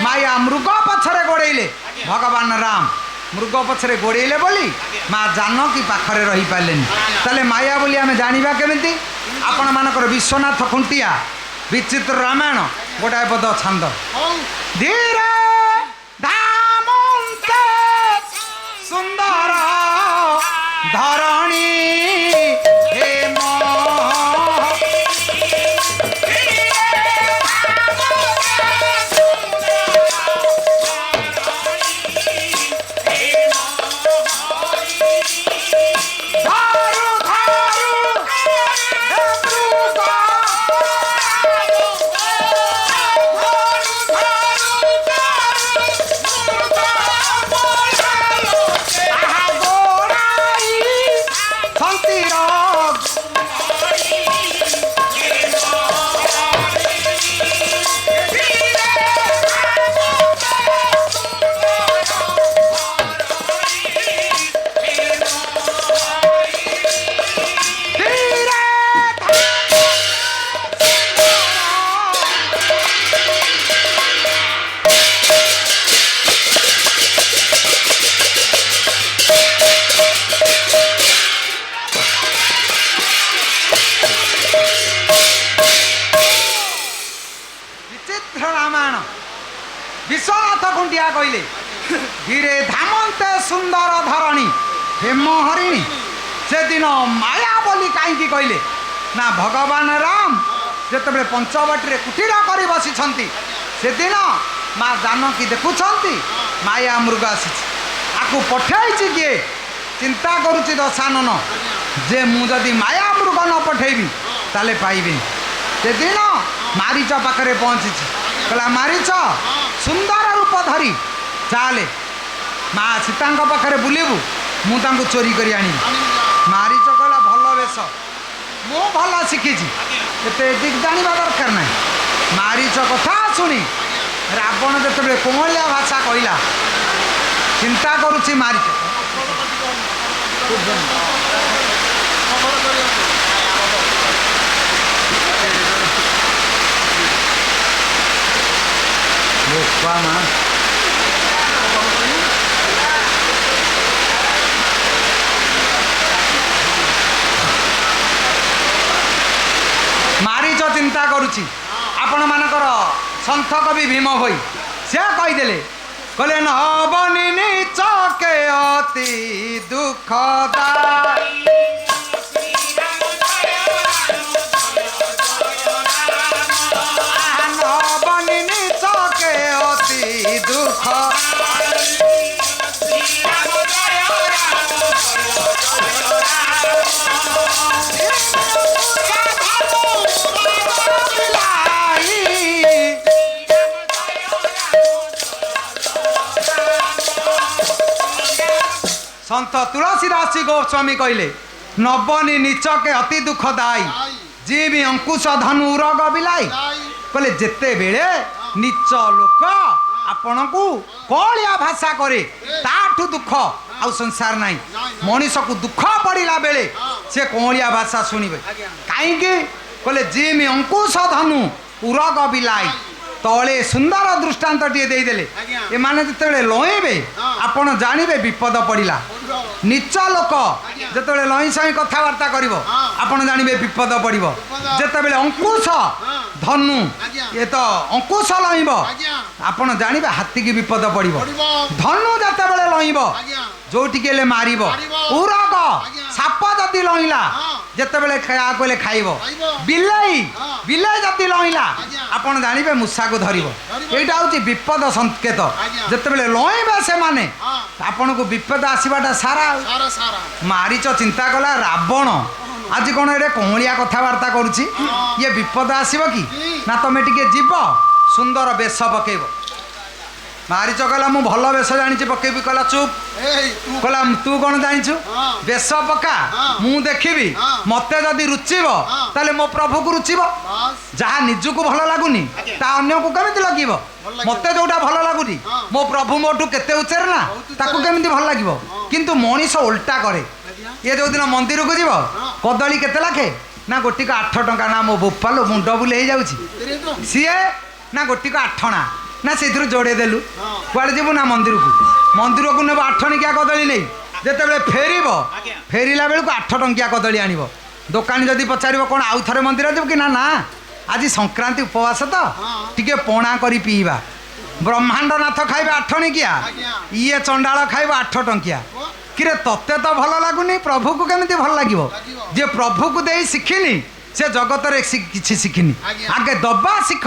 ମାୟା ମୃଗ ପଛରେ ଗୋଡ଼େଇଲେ ଭଗବାନ ରାମ ମୃଗ ପଛରେ ଗୋଡ଼େଇଲେ ବୋଲି ମା ଜାନକୀ ପାଖରେ ରହିପାରିଲେନି ତାହେଲେ ମାୟା ବୋଲି ଆମେ ଜାଣିବା କେମିତି ଆପଣମାନଙ୍କର ବିଶ୍ୱନାଥ ଖୁଣ୍ଟିଆ ବିଚିତ୍ର ରାମାୟଣ ଗୋଟାଏ ପଦ ଛାନ୍ଦ ଧୀରେ ଧାମନ୍ତେ ସୁନ୍ଦର ଧରଣୀ ହେମ ବିଶ୍ୱନାଥ ଖୁଣ୍ଟିଆ କହିଲେ ଧୀରେ ଧାମନ୍ତେ ସୁନ୍ଦର ଧରଣୀ ହେମ ହରିଣୀ ସେଦିନ ମାୟା ବୋଲି କାହିଁକି କହିଲେ ନା ଭଗବାନ ରାମ ଯେତେବେଳେ ପଞ୍ଚବଟିରେ କୁଟୀର କରି ବସିଛନ୍ତି ସେଦିନ ମା ଜାନକୀ ଦେଖୁଛନ୍ତି ମାୟା ମୃଗ ଆସିଛି ଆକୁ ପଠାଇଛି କିଏ ଚିନ୍ତା କରୁଛି ଦଶାନନ ଯେ ମୁଁ ଯଦି ମାୟା ମୃଗ ନ ପଠେଇବି ତାହେଲେ ପାଇବିନି ସେଦିନ ମାରିଚ ପାଖରେ ପହଞ୍ଚିଛି କହିଲା ମାରିଚ ସୁନ୍ଦର ରୂପ ଧରି ଚାଲେ ମା ସୀତାଙ୍କ ପାଖରେ ବୁଲିବୁ ମୁଁ ତାଙ୍କୁ ଚୋରି କରି ଆଣିବି ମାରିଚ କହିଲା ଭଲ ବେଶ ମୁଁ ଭଲ ଶିଖିଛି ଏତେ ଦିଗ ଜାଣିବା ଦରକାର ନାହିଁ ମାରିଚ କଥା ଶୁଣି ରାବଣ ଯେତେବେଳେ କୋମଳିଆ ଭାଷା କହିଲା ଚିନ୍ତା କରୁଛି ମାରିଚ କୁହ ମା। ମାରିଚ ଚିନ୍ତା କରୁଛି ଆପଣମାନଙ୍କର ସନ୍ଥ କବି ଭୀମ ଭୋଇ ସେ କହିଦେଲେ କହିଲେ ନବନି ନିଚକେ ଅତି ଦୁଃଖଦାୟୀ ନବନି ନିଚକେ ଅତି ଦୁଃଖ সন্ত তুলসীদাস গোস্বামী কহিলে নবনী নিচকে অতি দুঃখদায়ী ଯିଏ ବି ଅଙ୍କୁଶ ଧନୁ ଉରଗ ବିଲାଇ କହିଲେ ଯେତେବେଳେ ନିଚ ଲୋକ ଆପଣଙ୍କୁ କଳିଆ ଭାଷା କରେ ତାଠୁ ଦୁଃଖ ଆଉ ସଂସାର ନାହିଁ ମଣିଷକୁ ଦୁଃଖ ପଡ଼ିଲା ବେଳେ ସେ କଳିଆ ଭାଷା ଶୁଣିବେ କାହିଁକି କହିଲେ ଯିଏ ବି ଅଙ୍କୁଶ ଧନୁ ଉରଗ ବିଲାଇ ତଳେ ସୁନ୍ଦର ଦୃଷ୍ଟାନ୍ତଟିଏ ଦେଇଦେଲେ ଏମାନେ ଯେତେବେଳେ ଲଇବେ ଆପଣ ଜାଣିବେ ବିପଦ ପଡ଼ିଲା ନିଚ ଲୋକ ଯେତେବେଳେ ଲଇଁ ସଇଁ କଥାବାର୍ତ୍ତା କରିବ ଆପଣ ଜାଣିବେ ବିପଦ ପଡ଼ିବ ଯେତେବେଳେ ଅଙ୍କୁଶ ଧନୁ ଏ ତ ଅଙ୍କୁଶ ଲଇଁବ ଆପଣ ଜାଣିବେ ହାତୀକି ବିପଦ ପଡ଼ିବ ଧନୁ ଯେତେବେଳେ ଲଇଁବ ଯୋଉଠିକି ହେଲେ ମାରିବ ଉରଗ ସାପ ଯଦି ଲଇଁଲା ଯେତେବେଳେ କହିଲେ ଖାଇବ ବିଲେଇ ବିଲେଇ ଯଦି ଲଇଁଲା ଆପଣ ଜାଣିବେ ମୂଷାକୁ ଧରିବ ଏଇଟା ହେଉଛି ବିପଦ ସଂକେତ ଯେତେବେଳେ ଲଇଁବେ ସେମାନେ ଆପଣଙ୍କୁ ବିପଦ ଆସିବାଟା ସାରା ମାରିଚ ଚିନ୍ତା କଲା ରାବଣ ଆଜି କ'ଣ ଏଇଟା କଅଁଳିଆ କଥାବାର୍ତ୍ତା କରୁଛି ଇଏ ବିପଦ ଆସିବ କି ନା ତମେ ଟିକେ ଯିବ ସୁନ୍ଦର ବେଶ ପକେଇବ ମାରିଚ କହିଲା ମୁଁ ଭଲ ବେଶ ଜାଣିଛି ପକେଇବି କହିଲା ଚୁପ୍ କହିଲା ତୁ କ'ଣ ଜାଣିଛୁ ବେଶ ପକା ମୁଁ ଦେଖିବି ମତେ ଯଦି ରୁଚିବ ତାହେଲେ ମୋ ପ୍ରଭୁକୁ ରୁଚିବ ଯାହା ନିଜକୁ ଭଲ ଲାଗୁନି ତା ଅନ୍ୟକୁ କେମିତି ଲାଗିବ ମତେ ଯୋଉଟା ଭଲ ଲାଗୁନି ମୋ ପ୍ରଭୁ ମୋଠୁ କେତେ ଉଚ୍ଚରେ ନା ତାକୁ କେମିତି ଭଲ ଲାଗିବ କିନ୍ତୁ ମଣିଷ ଓଲଟା କରେ ଇଏ ଯୋଉଦିନ ମନ୍ଦିରକୁ ଯିବ କଦଳୀ କେତେ ଲାଖେ ନା ଗୋଟିକ 8 ଟଙ୍କା ନା ମୋ ବୋପାଲୋ ମୁଣ୍ଡ ବୁଲେଇ ହେଇଯାଉଛି ସିଏ ନା ଗୋଟିକ 8 ଅଣା ନା ସେଇଥିରୁ ଯୋଡ଼େଇ ଦେଲୁ କୁଆଡ଼େ ଯିବୁ ନା ମନ୍ଦିରକୁ ନେବ 8 ଟଙ୍କିଆ କଦଳୀ ନେଇ ଯେତେବେଳେ ଫେରିବ ଫେରିଲା ବେଳକୁ 8 ଟଙ୍କିଆ କଦଳୀ ଆଣିବ ଦୋକାନୀ ଯଦି ପଚାରିବ କ'ଣ ଆଉ ଥରେ ମନ୍ଦିର ଯିବୁ କି ନା ଆଜି ସଂକ୍ରାନ୍ତି ଉପବାସ ତ ଟିକେ ପଣା କରି ପିଇବା ବ୍ରହ୍ମାଣ୍ଡ ନାଥ ଖାଇବେ 8 ଟଙ୍କିଆ ଇଏ ଚଣ୍ଡାଳ ଖାଇବ 8 ଟଙ୍କିଆ କିରେ ତତେ ତ ଭଲ ଲାଗୁନି ପ୍ରଭୁକୁ କେମିତି ଭଲ ଲାଗିବ ଯେ ପ୍ରଭୁକୁ ଦେଇ ଶିଖିନି ସେ ଜଗତରେ କିଛି ଶିଖିନି ଆଗେ ଦବା ଶିଖ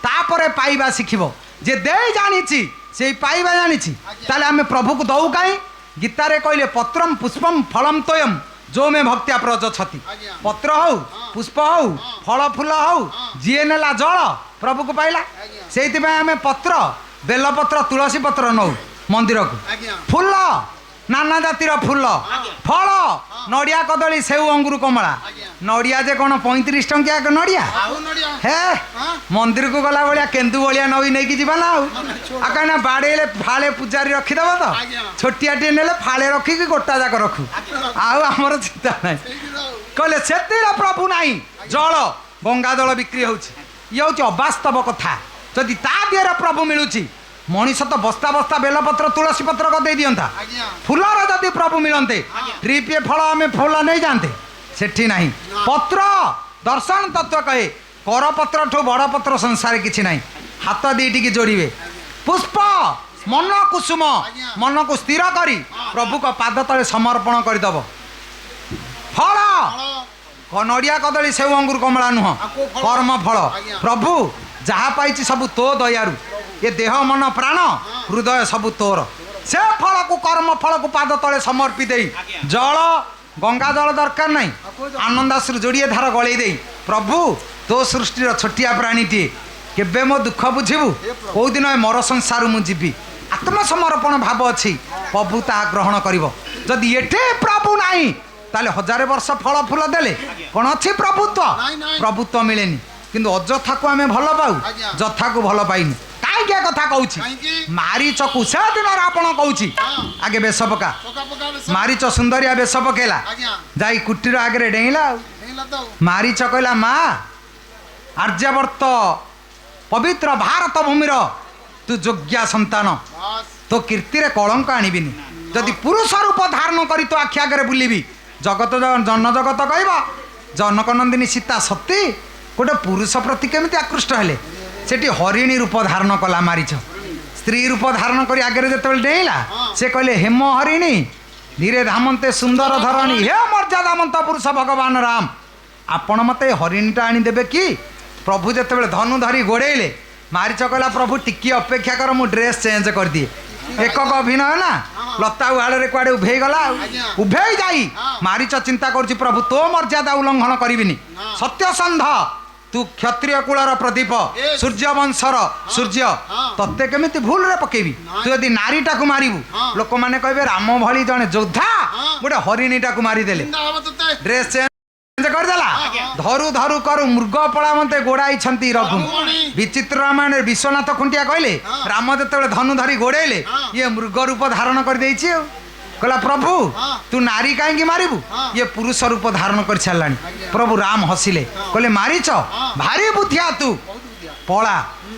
ତାପରେ ପାଇବା ଶିଖିବ ଯେ ଦେଇ ଜାଣିଛି ସେଇ ପାଇବା ଜାଣିଛି ତାହେଲେ ଆମେ ପ୍ରଭୁକୁ ଦଉ କାହିଁ ଗୀତାରେ କହିଲେ ପତ୍ରମ୍ ପୁଷ୍ପମ୍ ଫଳମ୍ ତୋୟମ୍ ଯୋ ମେ ଭକ୍ତ୍ୟା ପ୍ରଯଛତି ପତ୍ର ହଉ ପୁଷ୍ପ ହଉ ଫଳ ଫୁଲ ହଉ ଯିଏ ନେଲା ଜଳ ପ୍ରଭୁକୁ ପାଇଲା ସେଇଥିପାଇଁ ଆମେ ପତ୍ର ବେଲପତ୍ର ତୁଳସୀ ପତ୍ର ନଉ ମନ୍ଦିରକୁ ଫୁଲ नाना जातिर फूल फल नड़िया कदली सेऊ अंगुर कमला नड़िया जे कौन 35 टंकिया नड़िया हे मंदिर को गला भाया केन्दु भाया नई नहीं जावा ना कहीं बाड़े फाले पूजारी रखीदेव तो छोटिया टे ने फाले रखिकी गोटा जाक रखु आमर चिंता ना कहले से प्रभु ना जल गंगा जल बिक्री हो अवास्तव कथा जदि ता दिहरे प्रभु मिलूची मनीष तो बस्ता बस्ता बेलपत्र तुलसी पत्र दे दिंता फूलर जदि प्रभु मिलते ट्रिपे फल आम फूल नहीं जाते सेठी नहीं पत्र दर्शन तत्व कहे कर पत्र ठू बड़ पत्र संसार किसी ना हाथ दीटी की जोड़े पुष्प मन कुसुम मन को स्थिर करी प्रभु को पाद तले समर्पण करदेव फल नड़िया कदली सेऊ अंगुर कमला नुह कर्म फल प्रभु जहाँ पाई सब तो दयारु ये देह मन प्राण हृदय सब तोर से फल को कर्म फल को पाद तले समर्पी दे जल गंगा जल दरकार नहीं आनंदाश्रु जोड़िए धार गलई दे प्रभु तो सृष्टि छोटिया प्राणीटे केबे मो दुख बुझीबू कौ दिन मोर संसार मुझी आत्मसमर्पण भाव अच्छी प्रभु ता ग्रहण करिवो जदि एठे प्रभु नहीं ताले 1000 वर्ष फल फूल देले कौन अच्छी प्रभुत्व प्रभुत्व मिलेनी किंतु अजथा को आम भल पाऊ जथा को भल पाइनी कहीं कथा कहूँ मारीच को से दिन रावण कहूँ आगे बेश पका मारीच सुंदरिया बेश पकेला जाई कुटीर आगे डेला मारीच कहला माँ आर्यवर्त पवित्र भारत भूमिर तू योग्या संतान तो कीर्ति कलंक आणबिनी जदि पुरुष रूप धारण करी तो आखि आगे बुलबी जगत जन जगत कह जनक नंदिनी सीता सती गोटे पुरुष प्रति केमी आकृष्ट हेले सेठी हरिणी रूप धारण कला मारिच स्त्री रूप धारण कर आगे जो डेला से कहले हेम हरिणी धीरे धामंते सुंदर धरणी हे मर्यादामंत पुरुष भगवान राम आपण मत हरिणीटा आनीदेवे कि प्रभु जिते धनु धरी गोड़े मारिच कहला प्रभु टिकी अपेक्षा कर मु ड्रेस चेंज कर दिए एकक अभिनय ना लता उहाड़े कुआड़े उभे गला उभे जाई मारिच चिंता करुच्ची प्रभु तो मर्यादा उल्लंघन करिविनी सत्य संध तू क्षत्रिय कुलर प्रदीप सूर्य वंशर सूर्य तत्ते केमिति भूल रे पकेबी तू यदि नारीटा को मारिबू लोक माने कहबे राम भली जने योद्धा गोटे हरिणीटा को मारी देले ड्रेस चेंज करदेला धरु धरु करु मृग पड़ा मते गोड़ाई छंती रघु विचित्र रामायण विश्वनाथ खुंटिया कहले राम जते धनु धरी गोड़ेले ये मृग रूप धारण कर देइछि कहला प्रभु तू नारी कहीं मारिबू ये पुरुष रूप धारण कर सारानी प्रभु राम हसिले कहले मारिच भारी बुद्धिया तू पला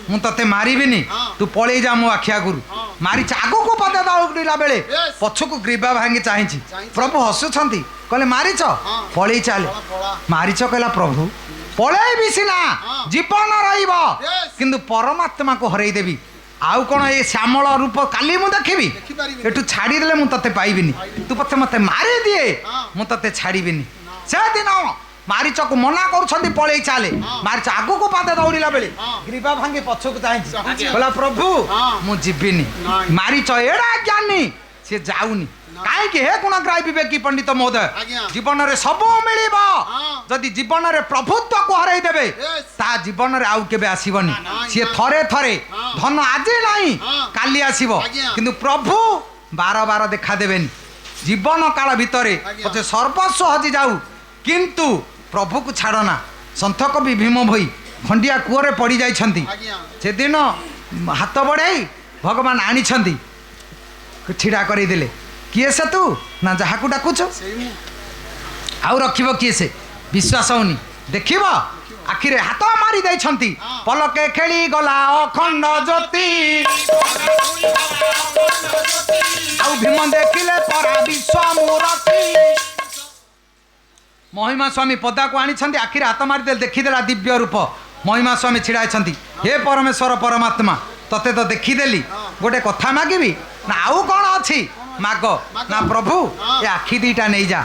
मु ते मारिबिनी तू पलि जा मो आखिया गुरु मारिच आगो को पदे दौड़ा बेले पछकू ग्रीवा भांगी चाही प्रभु हसुंट कहले मारिच पलि चल मारिच कहला प्रभु पलैबी सीना जीवन रु परमात्मा को हरई देवी आउ कौन ये श्यामल रूप काली मु देखी एठू छाड़ीदे मुझे पाइबिनी तू पथे मत मारी दिए मुझे छाड़ीबिनी से दिन मारिच को मना कर पलि चले मारिच आगू को पादे दौड़ा बेले ग्रीवा भांगी पछकू चाही कहला प्रभु मु जीविनी मारिच एड़ा ज्ञानी सी जाऊनी कहीं हे गुणग्राही विवेकी पंडित महोदय जीवन में सब मिल जदि जीवन में प्रभुत्व को हरई देवे ता जीवन में आउ के आसबनी सी थरे थरे धन आज नहीं काली आसब किंतु प्रभु बार बार देखा देवेनी जीवन काल भितर पचे सर्वस्व हजि जाऊ किंतु प्रभु को छाड़ना सन्थ कवि भीम भई खंडिया कूअरे पड़ जा दिन हाथ बढ़ाई भगवान आनी छिड़ा करदेले किए से तू ना जहाँ को डाकुच आउ रखिब किए से विश्वास होनी देखिब आखिरे हाथ मारी देइछंती पलके खेली गला अखंड ज्योति आउ भीम देखिले परा विश्व मूर्ति महिमा स्वामी पदा को आनी आखिरे हाथ मारी देखीदेला दिव्य रूप महिमा स्वामी छिड़ा हे परमेश्वर परमात्मा तते तो देखीदेली गोटे कथा मागिबी ना आउ कौन अच्छी माग ना प्रभु ये आखि दीटा नहीं जा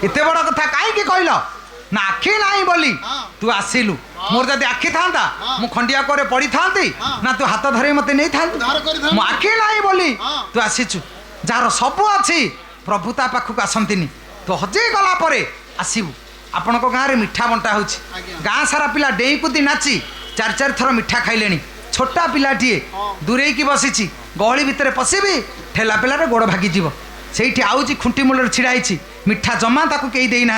एते बड़ कथा कहीं कहल ना आखि नहीं बोली तू आसिलु मोर जदि आखि था मु खंडिया करे पड़ी था ना तू हाथ धरे मत नहीं था मु आखि नहीं बोली तू आसीचु जार सब अच्छी प्रभु ता पाखक आसंतिनी तो हजे गला परे आसीबु आपण को गाँव में मिठा बंटा हो गाँ सारा पिला डेई कुदी नाची चार चार थर मिठा खाइले छोटा पिलाटीए दूरे की बसी गहली भितर पशिबी ठेला पेलार गोड़ भागिज से आउची खुंटी मूल छिड़ाई मिठा जमा ताकू कई दे ना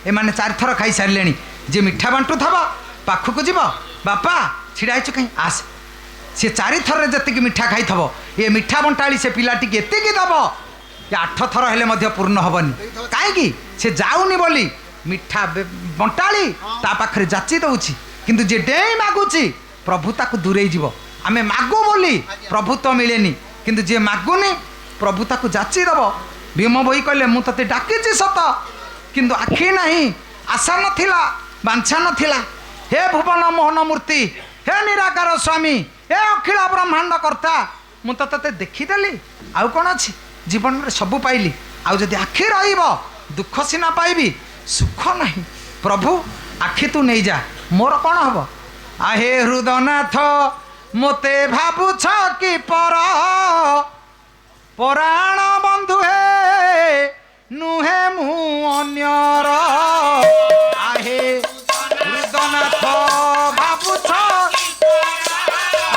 एमाने चार थर खाई सारे जे मिठा बांटू थब पाखक जीव बापा छिड़ाई कहीं आस सी चारि थर जी मिठा खाई थब ये मिठा बंटाली से पिलाटी एतिकी दब ये 8 थर हेले पूर्ण हेनी कहीं से जाऊनी बोली मिठा बंटाली ता पाखरे जाची दउची किंतु जे डेई मागुची प्रभु ताकू दूरे जीव आमे मागु बोली प्रभु तो मिलेनी किंतु जे मागुनी प्रभु ताकू जाची दब भीम बही कहले मु तते डाकिची सत किंतु आखि नहीं आशा नथिला बांछा नथिला हे भुवन मोहन मूर्ति हे निराकार स्वामी हे अखिल ब्रह्मांड कर्ता मु तते देखीदेली आउ कौन अच्छी जीवन में सबू पाइली आउ जदि आखि रहिब दुख सीना पाइबी सुख नहीं प्रभु आखि तू नहीं जा मोर कौन हम आहे हृदनाथ मोते भाबुछ कि पर पराण बंधु हे नुहे मु अन्यर आहे हृदनाथ भाबुछ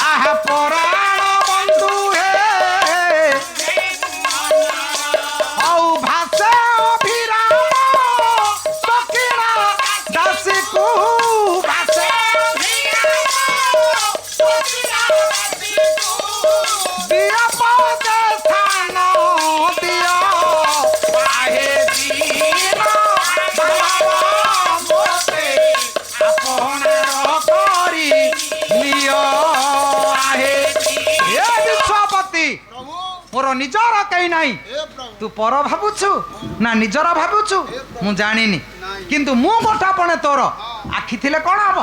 आह पराण बंधु हे औ भाषा अभिराम सकीरा दासी को Yeah. मोर निजर कहीं नहीं तू पर भावुछु ना निजर भावुछु मु जानिनी किंतु मु गोटापणे तोर आखि थिले कौन हम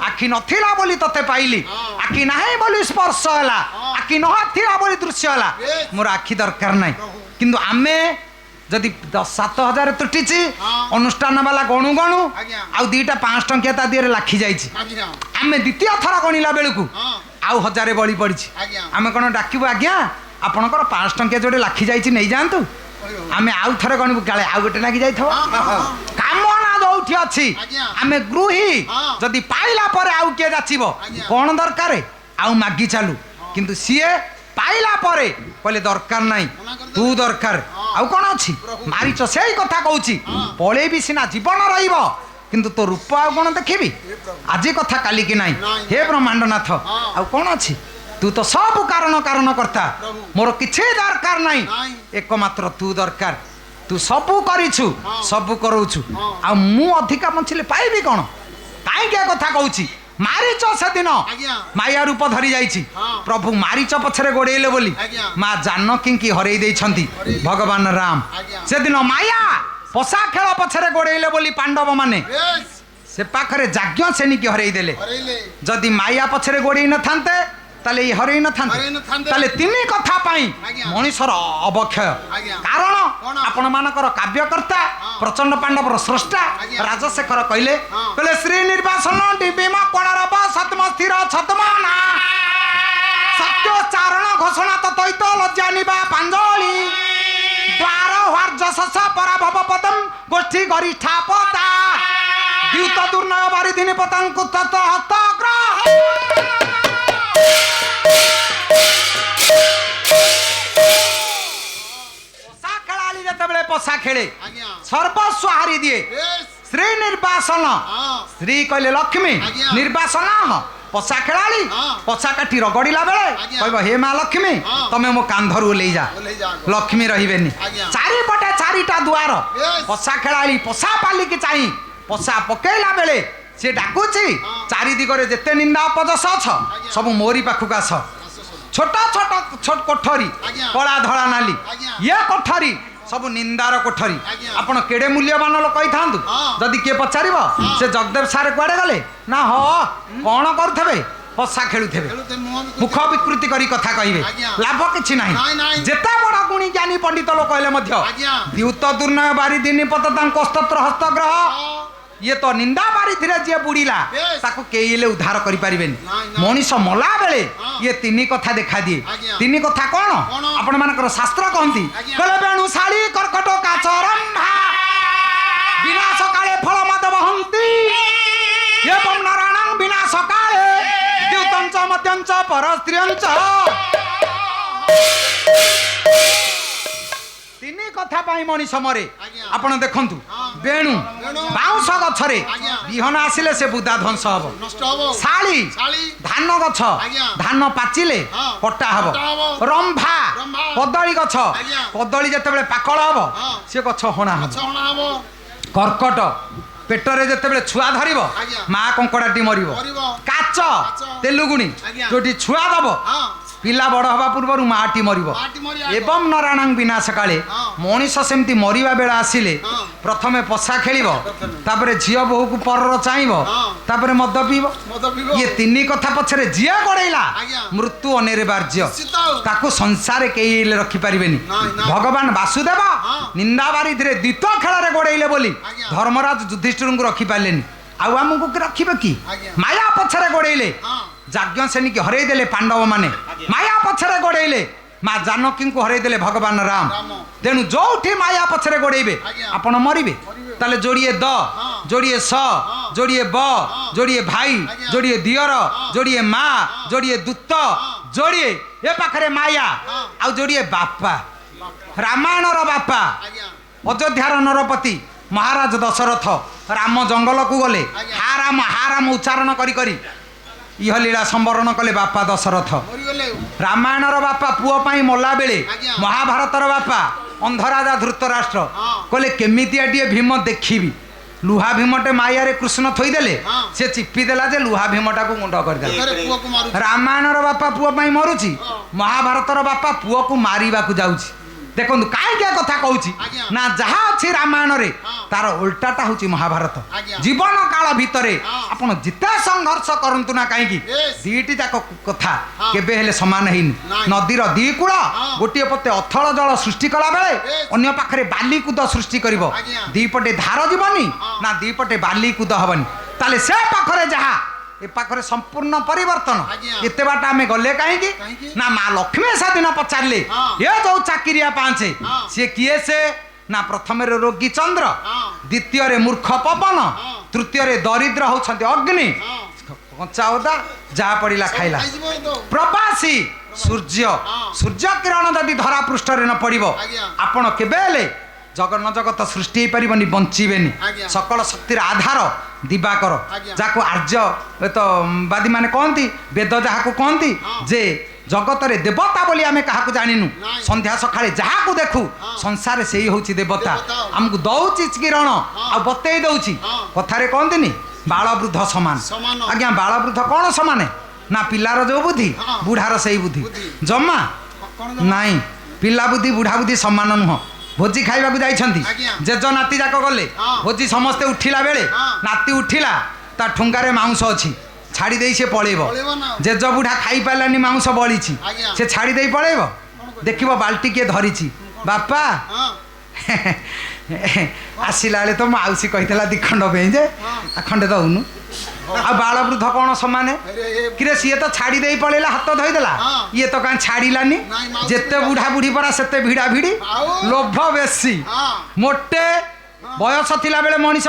आखि नथिला बोली तते पाइली आखि नाही बोली स्पर्श होला आखि नथिला बोली दृश्य होला मोर आखि दरकार नाही किंतु आमे जदि 7,000 त्रुटिची अनुष्ठान वाला गणु गणु आउ 2टा 5 टंकिया ता दिए लाखी जाइछि आमे द्वितीय थरा गणिला बेलकु आउ 1000 बळी पड़िछि आमे कोन डाकिबो आज्ञा आपणकर 5 टंकिया जोडे लाखी जाइछि नै जानतु आमे आउ थरे गणिबु काले आउ गोटे लागी जाइथबो कामना दौठी अछि आमे गृही जदि पाइला परे आउ के जाचिबो कोन दरकार आउ मागी चालू किंतु सिए पाइला परे कहले दरकार नाही तू दरकार आउ कोन अछि मारिच सेही कथा कहूची पळे भी सिना जीवन रहिबो किंतु तो रूप आउ कोन देखिबी आजी कथा काली की नाही हे ब्रह्मांडनाथ आउ कोन अछि तू तो सब कारण कारण करता मोर किछि दरकार नाही एकमात्र तू दरकार तू सब करिछु सब करूछु आ मु अधिका बंचिले पाइबी कोन काई के कथा कहूची मारीच से दिन माया रूप धरी जाइछि प्रभु मारीच पछरे गोड़ेले बोली मां जानकी की हरई देइछंती भगवान राम से दिन माया पसा खेल पछरे गोड़ेले बोली पांडव माने से पाखरे जाज्ञ सेनी की हरई देले जदि माया पछरे गोड़े न थांते ताले हरई न थांते ताले तिनी कथा पाई मनुष्यर अवक्षय कारण आपण मानकर काव्यकर्ता प्रचंड पांडवर स्रष्टा राजशेखर कहले कहले श्री निर्वासन डिबिम कोणरब सतम स्थिर छतमना सत्योच्चारण घोषणा ततैत लज्जानिबा पांजोली द्वार वार्जसस पराभव पदम गोष्ठी गरिष्ठा पता द्युत दुर्नय वारिधिनी पतंकु तत हस्तग्रह पसा खेले सर्वस्व हारी दिए श्री निर्वासन श्री कहले लक्ष्मी निर्वासन पसा खेलाली पसा काठी रगड़िला बेले कहब हे माँ लक्ष्मी तमे मो कांधरू ले जा लक्ष्मी रहिबेनी चारिपटे चारिटा द्वार पसा खेलाली पसा पाली की चाहि पसा पकेला बेले से डाकुची चारि दिगरे जेते निंदा अपजस अछ सब मोरी पाखुक आस छोट छोट छोट कोठरी कला धड़ा नाली ये कोठरी सब निंदार कोठरी आपण केड़े मूल्यवान लोक कही था जदि किए पचार से जगदेव सारे कुआडे गले ना हो कौन करुथे पसा खेलुथे मुख विकृति करी कथा कहे लाभ किछि नाही जेता बड़ गुणी ज्ञानी पंडित लोक कहले मध्य द्युत दुर्नय बारिधिनी पततांक स्तोत्र हस्तग्रह ये तो निंदा बारिधि जे बुड़ीला ताको केइले उद्धार करि परिबेनी मनीष मला बेले ये तिनी कथा देखा दिए तिनी कथा कोन आपण मानकर शास्त्र कहंती कले बेणु साली कर्कट काचरंभा विनाश काले फल माधव हंती एवं नारायण विनाश काले द्युतंच मध्यंच परस्त्रियंच तिनी कथा पाई मनीष मरे आपण देखंतु बेणु बाउंस गछरे बिहन आसिले से बुदा ध्वंस हबो साली धान गछ धान पाचिले कटा हबो रंभा कदली गछ कदली जेतेबेले पाकळ हबो से गछ होना हबो कर्कट पेटरे जेतेबेले छुआ धरिबो मा कंकड़ाटी मरिबो काच तेलुगुणी जोटी छुआ दबो पिला बड़ हवा पूर्व माटी मरिबो एवं नारायण विनाश काले मनीष सेमती मरिबा बेला आसिले प्रथमे पसा खेलिबो तापरे झियो बहु को परर चाइबो तापरे मद पीबो ये तिनी कथा पछरे जिया गड़ेला मृत्यु अनिवार्य ताको संसार केइले रखि परिबेनी भगवान वासुदेव निंदाबारी धीरे द्वित खेल गड़ेले बोली धर्मराज युधिष्ठिर को रखि पालेनी आउ आमको रखिबे कि माया पछरे गड़ेले जाज्ञ सेनी की हरई देले पांडव माने माया पछरे गड़ेले माँ जानकी को हरई देले भगवान राम तेणु जोठी माया पछरे गड़ेबे आपण मरिबे ताले जोड़िए द जोड़िए स जोड़िए ब जोड़िए भाई जोड़िए दियर जोड़िए माँ जोड़िए दूत जोड़िए ए पाखरे माया आउ जोड़िए बापा रामायण रो बापा अयोध्यार नरपति महाराज दशरथ राम जंगल को गले हा राम उच्चारण करी करी इह लीला संवरण कले बापा दशरथ रामायण बापा पुओ पाई मला बेले महाभारत बापा अंधराजा धृतराष्ट्र कहले केमितिया भीम देखिबी लुहा भीमटे माया रे कृष्ण थोईदेले से चिपी देला जे लुहा भीमटा को मुंड कर रामायण बापा पुओ पाई मरुची ମହାଭାରତର ବାପା ପୁଅକୁ ମାରିବାକୁ ଯାଉଛି। ଦେଖନ୍ତୁ କାହିଁକି ଏ କଥା କହୁଛି
ଆଜ୍ଞା।
ନା ଯାହା ଅଛି ରାମାୟଣରେ
ହଁ।
ତାର ଓଲଟାଟା ହଉଛି ମହାଭାରତ।
ଆଜ୍ଞା।
ଜୀବନ କାଳ ଭିତରେ
ହଁ।
ଆପଣ ଯେତେ ସଂଘର୍ଷ କରନ୍ତୁ ନା କାହିଁକି
Yes।
ଦିଟି ଯାକ କଥା
ହଁ।
କେବେ ହେଲେ ସମାନ ହେଇନି।
ନାଇଁ।
ନଦୀର ଦି କୂଳ
ହଁ।
ଗୋଟିଏ ପଟେ ଅଥଳ ଜଳ ସୃଷ୍ଟି କଲା ବେଳେ
Yes।
ଅନ୍ୟ ପାଖରେ ବାଲିକୁଦ ସୃଷ୍ଟି କରିବ।
ଆଜ୍ଞା।
ଦି ପଟେ ଧାର ଯିବନି
ହଁ।
ନା ଦି ପଟେ ବାଲିକୁଦ ହବନି। ତାହେଲେ ସେ ପାଖରେ ଯାହା ଏ ପାଖରେ ସମ୍ପୂର୍ଣ୍ଣ ପରିବର୍ତ୍ତନ।
ଆଜ୍ଞା।
ଏତେ ବାଟ ଆମେ ଗଲେ କାହିଁକି
କାହିଁକି?
ନା ମା ଲକ୍ଷ୍ମୀ ସେଦିନ ପଚାରିଲେ
ହଁ।
ଏ ଯୋଉ ଚାକିରିଆ ପାଞ୍ଚେ
ହଁ।
ସିଏ କିଏ ସେ ନା ପ୍ରଥମରେ ରୋଗୀ ଚନ୍ଦ୍ର,
ହଁ।
ଦ୍ୱିତୀୟରେ ମୂର୍ଖ ପବନ,
ହଁ।
ତୃତୀୟରେ ଦରିଦ୍ର ହଉଛନ୍ତି ଅଗ୍ନି,
ହଁ।
କଞ୍ଚା ଓଦା ଯାହା ପଡ଼ିଲା ଖାଇଲା।
ଖାଇଯିବ ତ।
ପ୍ରବାସୀ ସୂର୍ଯ୍ୟ,
ହଁ।
ସୂର୍ଯ୍ୟ କିରଣ ଯଦି ଧରା ପୃଷ୍ଠରେ ନ ପଡ଼ିବ
ଆଜ୍ଞା।
ଆପଣ କେବେ ହେଲେ ଜଗତ ସୃଷ୍ଟି ହେଇପାରିବନି, ବଞ୍ଚିବେନି।
ଆଜ୍ଞା।
ସକଳ ଶକ୍ତିର ଆଧାର ଦିବାକର,
ଆଜ୍ଞା।
ଯାହାକୁ ଆର୍ଯ୍ୟବାଦୀ ମାନେ କହନ୍ତି, ବେଦ ଯାହାକୁ କହନ୍ତି
ହଁ।
ଯେ ଜଗତରେ ଦେବତା ବୋଲି ଆମେ କାହାକୁ ଜାଣିନୁ।
ନାଇଁ।
ସନ୍ଧ୍ୟା ସକାଳେ ଯାହାକୁ ଦେଖୁ
ହଁ।
ସଂସାରରେ ସେଇ ହଉଛି ଦେବତା।
ଦେବତା।
ଆମକୁ ଦଉଛି କିରଣ
ହଁ।
ଆଉ ବତେଇ ଦଉଛି।
ହଁ।
କଥାରେ କହନ୍ତିନି ବାଳ ବୃଦ୍ଧ ସମାନ।
ସମାନ।
ଆଜ୍ଞା ବାଳ ବୃଦ୍ଧ କ'ଣ ସମାନ ନା ପିଲାର ଯୋଉ ବୁଦ୍ଧି
ହଁ।
ବୁଢ଼ାର ସେଇ ବୁଦ୍ଧି
ବୁଦ୍ଧି।
ଜମା
କଣ
ନାଇଁ। ପିଲା ବୁଦ୍ଧି ବୁଢ଼ା ବୁଦ୍ଧି ସମାନ ନୁହଁ। ଭୋଜି ଖାଇବାକୁ ଯାଇଛନ୍ତି,
ଆଜ୍ଞା।
ଜେଜ ନାତି ଯାକ ଗଲେ।
ହଁ।
ଭୋଜି ସମସ୍ତେ ଉଠିଲା ବେଳେ
ହଁ।
ନାତି ଉଠିଲା, ତା ଠୁଙ୍ଗାରେ ମାଉଁସ ଅଛି, ଛାଡ଼ି ଦେଇ ସେ ପଳେଇବ।
ପଳେଇବ ନା।
ଜେଜ ବୁଢ଼ା ଖାଇପାରିଲାନି, ମାଉଁସ ବଳିଛି,
ଆଜ୍ଞା।
ସେ ଛାଡ଼ି ଦେଇ ପଳେଇବ। ଦେଖିବ ବାଲ୍ଟି କିଏ ଧରିଛି, ବାପା
ହଁ।
ଆସିଲା ବେଳେ ତ ମାଉସୀ କହିଥିଲା ଦି ଖଣ୍ଡ ପାଇଁ ଯେ ଖଣ୍ଡେ ଦଉନୁ। ଆଉ ବାଳ ବୃଦ୍ଧ କ'ଣ ସମାନେ କିରେ? ସିଏ ତ ଛାଡ଼ି ଦେଇ ପଳେଇଲା, ହାତ ଧୋଇଦେଲା,
ହଁ।
ଇଏ ତ କାହିଁ ଛାଡ଼ିଲାନି।
ନାଇଁ, ମାଉସୀ
ଯେତେ ବୁଢ଼ା ବୁଢ଼ୀ ପରା ସେତେ ଭିଡ଼ା ଭିଡ଼ି,
ଆଉ?
ଲୋଭ ବେଶୀ।
ହଁ।
ମୋଟେ ବୟସ ଥିଲା ବେଳେ ମଣିଷ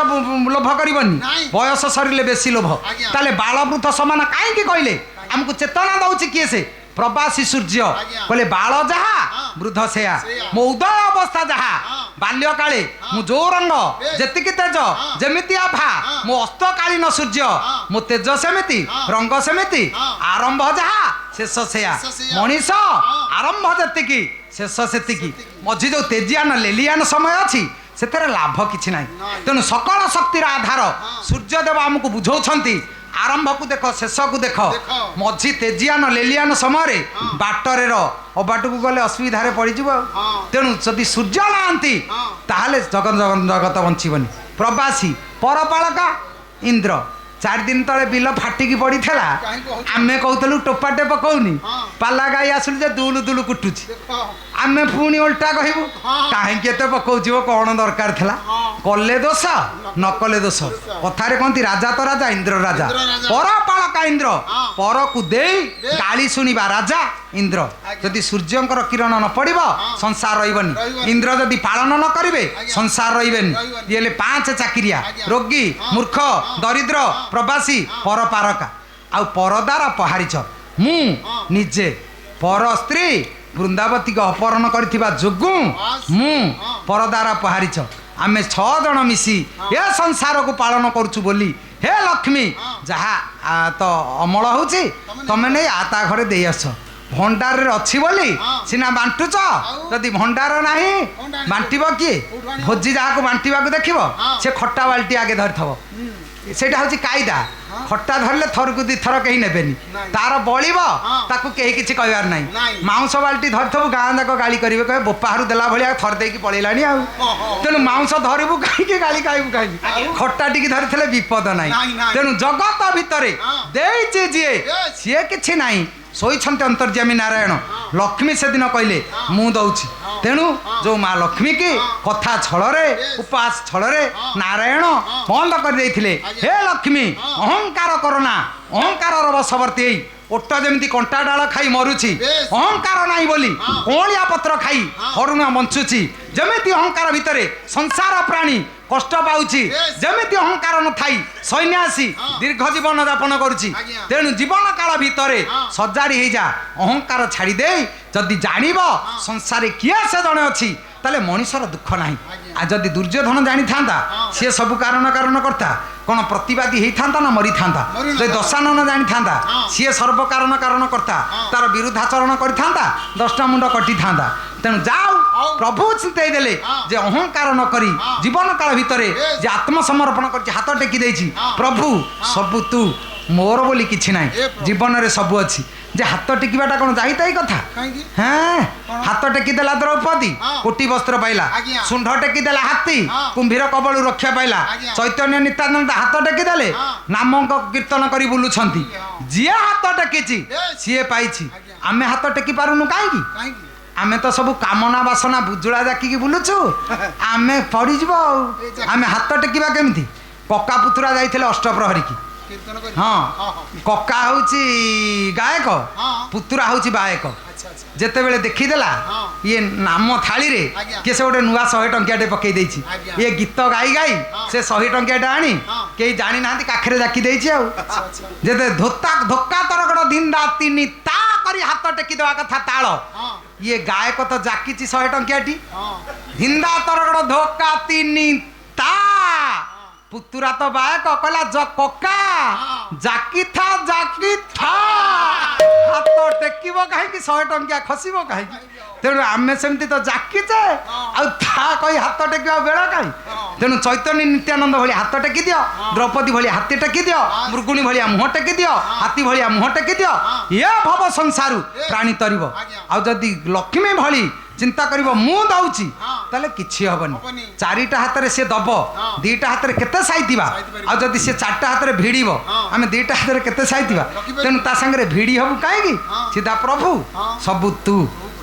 ଲୋଭ କରିବନି,
ନାଇଁ।
ବୟସ ସରିଲେ ବେଶୀ ଲୋଭ।
ଆଜ୍ଞା।
ତାହେଲେ ବାଳ ବୃଦ୍ଧ ସମାନ କାହିଁକି କହିଲେ? ଆମକୁ ଚେତନା ଦଉଛି କିଏ ସେ? ପ୍ରବାସୀ ସୂର୍ଯ୍ୟ।
ଆଜ୍ଞା।
କହିଲେ ବାଳ ଯାହା
ହଁ।
ବୃଦ୍ଧ ସେୟା।
ସେଇଆ।
ମୋ ଉଦୟ ଅବସ୍ଥା ଯାହା
ହଁ।
ବାଲ୍ୟକାଳେ ମୁଁ ଯୋଉ ରଙ୍ଗ
ବେଶ।
ଯେତିକି ତେଜ
ହଁ।
ଯେମିତି ଆଭା
ହଁ।
ମୋ ଅସ୍ତକାଳୀନ ସୂର୍ଯ୍ୟ
ହଁ।
ମୋ ତେଜ ସେମିତି
ହଁ।
ରଙ୍ଗ ସେମିତି
ହଁ।
ଆରମ୍ଭ ଯାହା ଶେଷ ସେୟା।
ଶେଷ ସେଇଆ।
ମଣିଷ
ହଁ।
ଆରମ୍ଭ ଯେତିକି ଶେଷ ସେତିକି। ମଝି ଯୋଉ ତେଜିଆନ ଲେଲିଆନ ସମୟ ଅଛି ସେଥିରେ ଲାଭ କିଛି ନାହିଁ।
ନାଇଁ।
ତେଣୁ ସକଳ ଶକ୍ତିର ଆଧାର ସୂର୍ଯ୍ୟଦେବ ଆମକୁ ବୁଝଉଛନ୍ତି ଆରମ୍ଭକୁ ଦେଖ ଶେଷକୁ ଦେଖ।
ଦେଖ।
ମଝି ତେଜିଆନ ଲେଲିଆନ ସମୟରେ
ହଁ।
ବାଟରେ ରହ, ଅବାଟକୁ ଗଲେ ଅସୁବିଧାରେ ପଡ଼ିଯିବ ଆଉ।
ହଁ।
ତେଣୁ ଯଦି ସୂର୍ଯ୍ୟ ନାହାନ୍ତି
ହଁ।
ତାହେଲେ ଜଗତ ବଞ୍ଚିବନି। ପ୍ରବାସୀ ପରପାଳକା ଇନ୍ଦ୍ର 4 ଦିନ ତଳେ ବିଲ ଫାଟିକି ପଡ଼ିଥିଲା,
କାହିଁ କହୁଛ?
ଆମେ କହୁଥିଲୁ ଟୋପାଟେ ପକଉନି,
ହଁ।
ପାଲା ଗାଈ ଆସିଲୁ ଯେ ଦୁଲୁ ଦୁଲୁ କୁଟୁଛି।
ଦେଖ।
ଆମେ ପୁଣି ଓଲଟା କହିବୁ
ହଁ।
କାହିଁକି ଏତେ ପକଉଛିବ, କ'ଣ ଦରକାର ଥିଲା?
ହଁ।
କଲେ ଦୋଷ ନ କଲେ ଦୋଷ। କଥାରେ କହନ୍ତି ରାଜା ତ ରାଜା ଇନ୍ଦ୍ର ରାଜା।
ଇନ୍ଦ୍ର ରାଜା।
ପରପାଳକା ଇନ୍ଦ୍ର,
ହଁ।
ପରକୁ ଦେଇ
ଦେଇ।
ଗାଳି ଶୁଣିବା ରାଜା ଇନ୍ଦ୍ର।
ଆଜ୍ଞା।
ଯଦି ସୂର୍ଯ୍ୟଙ୍କର କିରଣ ନ ପଡ଼ିବ
ହଁ।
ସଂସାର ରହିବନି।
ରହିବନି।
ଇନ୍ଦ୍ର ଯଦି ପାଳନ ନ କରିବେ
ଆଜ୍ଞା।
ସଂସାର ରହିବେନି।
ରହିବନି।
ଇଏ ହେଲେ 5 ଚାକିରିଆ,
ଆଜ୍ଞା।
ରୋଗୀ,
ହଁ।
ମୂର୍ଖ,
ହଁ।
ଦରିଦ୍ର,
ହଁ।
ପ୍ରବାସୀ, ପରପାରକା। ଆଉ ପରଦାର ପହାରିଛ। ମୁଁ
ହଁ।
ନିଜେ ପର ସ୍ତ୍ରୀ ବୃନ୍ଦାବତୀକୁ ଅପହରଣ କରିଥିବା ଯୋଗୁଁ
ବାସ୍।
ମୁଁ
ହଁ।
ପରଦାର ପହାରିଛ। ଆମେ 6 ଜଣ ମିଶି ଏ ସଂସାରକୁ ପାଳନ କରୁଛୁ ବୋଲି ହେ ଲକ୍ଷ୍ମୀ
ହଁ।
ଯାହା ତ ଅମଳ ହଉଛି ତମେ ନେଇ ତା ଘରେ ଦେଇ ଆସ। ଭଣ୍ଡାରରେ ଅଛି ବୋଲି
ହଁ।
ସିନା ବାଣ୍ଟୁଛ,
ଆଉ?
ଯଦି ଭଣ୍ଡାର ନାହିଁ
କୋଉଠୁ ଆଣିବ?
ବାଣ୍ଟିବ କିଏ?
କୋଉଠୁ ଆଣିବ?
ଭୋଜି ଯାହାକୁ ବାଣ୍ଟିବାକୁ ଦେଖିବ
ହଁ।
ସେ ଖଟା ବାଲ୍ଟି ଆଗେ ଧରିଥିବ। ସେଇଟା ହଉଛି କାଇଦା। ଖଟା ଧରିଲେ ଥରକୁ 2 ଥର କେହି ନେବେନି,
ନାଇଁ।
ତାର ବଳିବ
ହଁ।
ତାକୁ କେହି କିଛି କହିବାର ନାହିଁ।
ନାଇଁ।
ମାଉଁସ ବାଲ୍ଟି ଧରିଥିବୁ ଗାଁ ଯାକ ଗାଳି କରିବେ, କହିବେ ବୋପାହାରୁ ଦେଲା ଭଳିଆ ଥର ଦେଇକି ପଳେଇଲାଣି ଆଉ।
ଓହୋ।
ତେଣୁ ମାଉଁସ ଧରିବୁ କାହିଁକି, ଗାଳି ଖାଇବୁ କାହିଁକି?
ଆଉ?
ଖଟା ଟିକେ ଧରିଥିଲେ ବିପଦ ନାହିଁ।
ନାଇଁ, ନାଇଁ।
ତେଣୁ ଜଗତ ଭିତରେ
ହଁ।
ଦେଇଛି ଯିଏ
Yes।
ସିଏ କିଛି ନାହିଁ, ଶୋଇଛନ୍ତି ଅନ୍ତର୍ଯ୍ୟାମୀ ନାରାୟଣ। ଲକ୍ଷ୍ମୀ ସେଦିନ କହିଲେ ମୁଁ ଦଉଛି। ତେଣୁ ଯୋଉ ମା ଲକ୍ଷ୍ମୀ କି କଥା ଛଳରେ ଉପବାସ ଛଳରେ ନାରାୟଣ ବନ୍ଦ କରିଦେଇଥିଲେ। ହେ ଲକ୍ଷ୍ମୀ ଅହଙ୍କାର କରନା, ଅହଙ୍କାରର ବଶବର୍ତ୍ତୀ ହେଇ ଓଟ ଯେମିତି କଣ୍ଟା ଡାଳ ଖାଇ ମରୁଛି,
ବେଶ।
ଅହଙ୍କାର ନାହିଁ ବୋଲି କଅଁଳିଆ ପତ୍ର ଖାଇ ହରୁଣ ବଞ୍ଚୁଛି। ଯେମିତି ଅହଙ୍କାର ଭିତରେ ସଂସାର ପ୍ରାଣୀ କଷ୍ଟ ପାଉଛି,
ବେଶ।
ଯେମିତି ଅହଙ୍କାର ନଥାଇ ସନ୍ନ୍ୟାସୀ ଦୀର୍ଘ ଜୀବନ ଯାପନ କରୁଛି।
ଆଜ୍ଞା।
ତେଣୁ ଜୀବନ କାଳ ଭିତରେ ସଜାଡ଼ି ହେଇଯା, ଅହଙ୍କାର ଛାଡ଼ି ଦେଇ ଯଦି ଜାଣିବ ସଂସାରରେ କିଏ ସେ ଜଣେ ଅଛି ତାହେଲେ ମଣିଷର ଦୁଃଖ ନାହିଁ। ଆଉ ଯଦି ଦୁର୍ଯ୍ୟୋଧନ ଜାଣିଥାନ୍ତା ସିଏ ସବୁ କାରଣ କର୍ତ୍ତା, କ'ଣ ପ୍ରତିବାଦୀ ହେଇଥାନ୍ତା ନା ମରିଥାନ୍ତା?
ମରିନଥାନ୍ତା।
ଯଦି ଦଶାନନ ଜାଣିଥାନ୍ତା ସିଏ ସର୍ବ କାରଣ କର୍ତ୍ତା, ତାର ବିରୁଦ୍ଧାଚରଣ କରିଥାନ୍ତା 10ଟା ମୁଣ୍ଡ କଟିଥାନ୍ତା। ତେଣୁ ଯାଉ ପ୍ରଭୁ ଚିନ୍ତାଇ ଦେଲେ ଯେ ଅହଙ୍କାର ନ କରି ଜୀବନ କାଳ ଭିତରେ ଯେ ଆତ୍ମସମର୍ପଣ କରିଛି, ହାତ ଟେକି ଦେଇଛି, ପ୍ରଭୁ ସବୁ ତୁ ମୋର ବୋଲି କିଛି ନାହିଁ ଜୀବନରେ ସବୁ ଅଛି ଯେ ହାତ ଟେକିବାଟା କ'ଣ ଯାଇତାଇ କଥା ହଁ ହାତ ଟେକିଦେଲା ଦ୍ରୌପଦୀ କୋଟି ବସ୍ତ୍ର ପାଇଲା ଶୁଣ୍ଢ ଟେକିଦେଲା ହାତୀ କୁମ୍ଭୀର କବଳରୁ ରକ୍ଷା ପାଇଲା ଚୈତନ୍ୟ ନିତ୍ୟାନନ୍ଦ ହାତ ଟେକିଦେଲେ ନାମଙ୍କ କୀର୍ତ୍ତନ କରି ବୁଲୁଛନ୍ତି ଯିଏ ହାତ ଟେକିଛି ସିଏ ପାଇଛି ଆମେ ହାତ ଟେକି ପାରୁନୁ କାହିଁକି ଆମେ ତ ସବୁ କାମନା ବାସନା ବୁଜୁଳା ଜାକିକି ବୁଲୁଛୁ ଆମେ ପଡ଼ିଯିବ ଆଉ ଆମେ ହାତ ଟେକିବା କେମିତି କକା ପୁତୁରା ଯାଇଥିଲେ ଅଷ୍ଟପ୍ରହରୀକି ହଁ କକା ହଉଛି ଗାୟକ ପୁତୁରା ହଉଛି ବାୟକ ଯେତେବେଳେ ଦେଖିଦେଲା ଇଏ ନାମ ଥାଳିରେ କିଏ ସେ ଗୋଟେ ନୂଆ 100 ଟଙ୍କିଆଟେ ପକେଇ ଦେଇଛି ଇଏ ଗୀତ ଗାଇ ଗାଇ ସେ 100 ଟଙ୍କିଆଟେ ଆଣି କେହି ଜାଣିନାହାନ୍ତି କାଖରେ ଜାକି ଦେଇଛି ଆଉ ଯେତେ ଧୋକା ତରକଡ ଦିନ ତିନି ତା କରି ହାତ ଟେକି ଦେବା କଥା ତାଳ ଇଏ ଗାୟକ ତ ଜାକିଛି 100 ଟଙ୍କିଆଟି ହିନ୍ଦା ତରକଡ ଧୋକା ତିନି ତା ପୁତୁରା ତ ବାୟକ କହିଲା କକା ଜାକିଥା ହାତ ଟେକିବ କାହିଁକି 100 ଟଙ୍କିଆ ଖସିବ କାହିଁକି ତେଣୁ ଆମେ ସେମିତି ତ ଜାକିଛେ ଆଉ ତା କହି ହାତ ଟେକିବା ବେଳ କାହିଁ ତେଣୁ ଚୈତନ୍ୟ ନିତ୍ୟାନନ୍ଦ ଭଳି ହାତ ଟେକି ଦିଅ ଦ୍ରୌପଦୀ ଭଳି ହାତୀ ଟେକି ଦିଅ ମୃଗୁଣୀ ଭଳିଆ ମୁହଁ ଟେକି ଦିଅ ହାତୀ ଭଳିଆ ମୁହଁ ଟେକି ଦିଅ ଏ ଭବ ସଂସାରୁ ପ୍ରାଣୀ ତରିବ ଆଉ ଯଦି ଲକ୍ଷ୍ମୀ ଭଳି ଚିନ୍ତା କରିବ ମୁଁ ଦଉଛି ତାହେଲେ କିଛି ହବନି ଚାରିଟା ହାତରେ ସେ ଦବ ଦିଟା ହାତରେ କେତେ ସାଇଥିବା ଆଉ ଯଦି ସେ ଚାରିଟା ହାତରେ ଭିଡ଼ିବ ଆମେ ଦିଟା ହାତରେ କେତେ ସାଇଥିବା ତେଣୁ ତା ସାଙ୍ଗରେ ଭିଡ଼ି ହବୁ କାହିଁକି ସିଧା ପ୍ରଭୁ ସବୁ ତୁ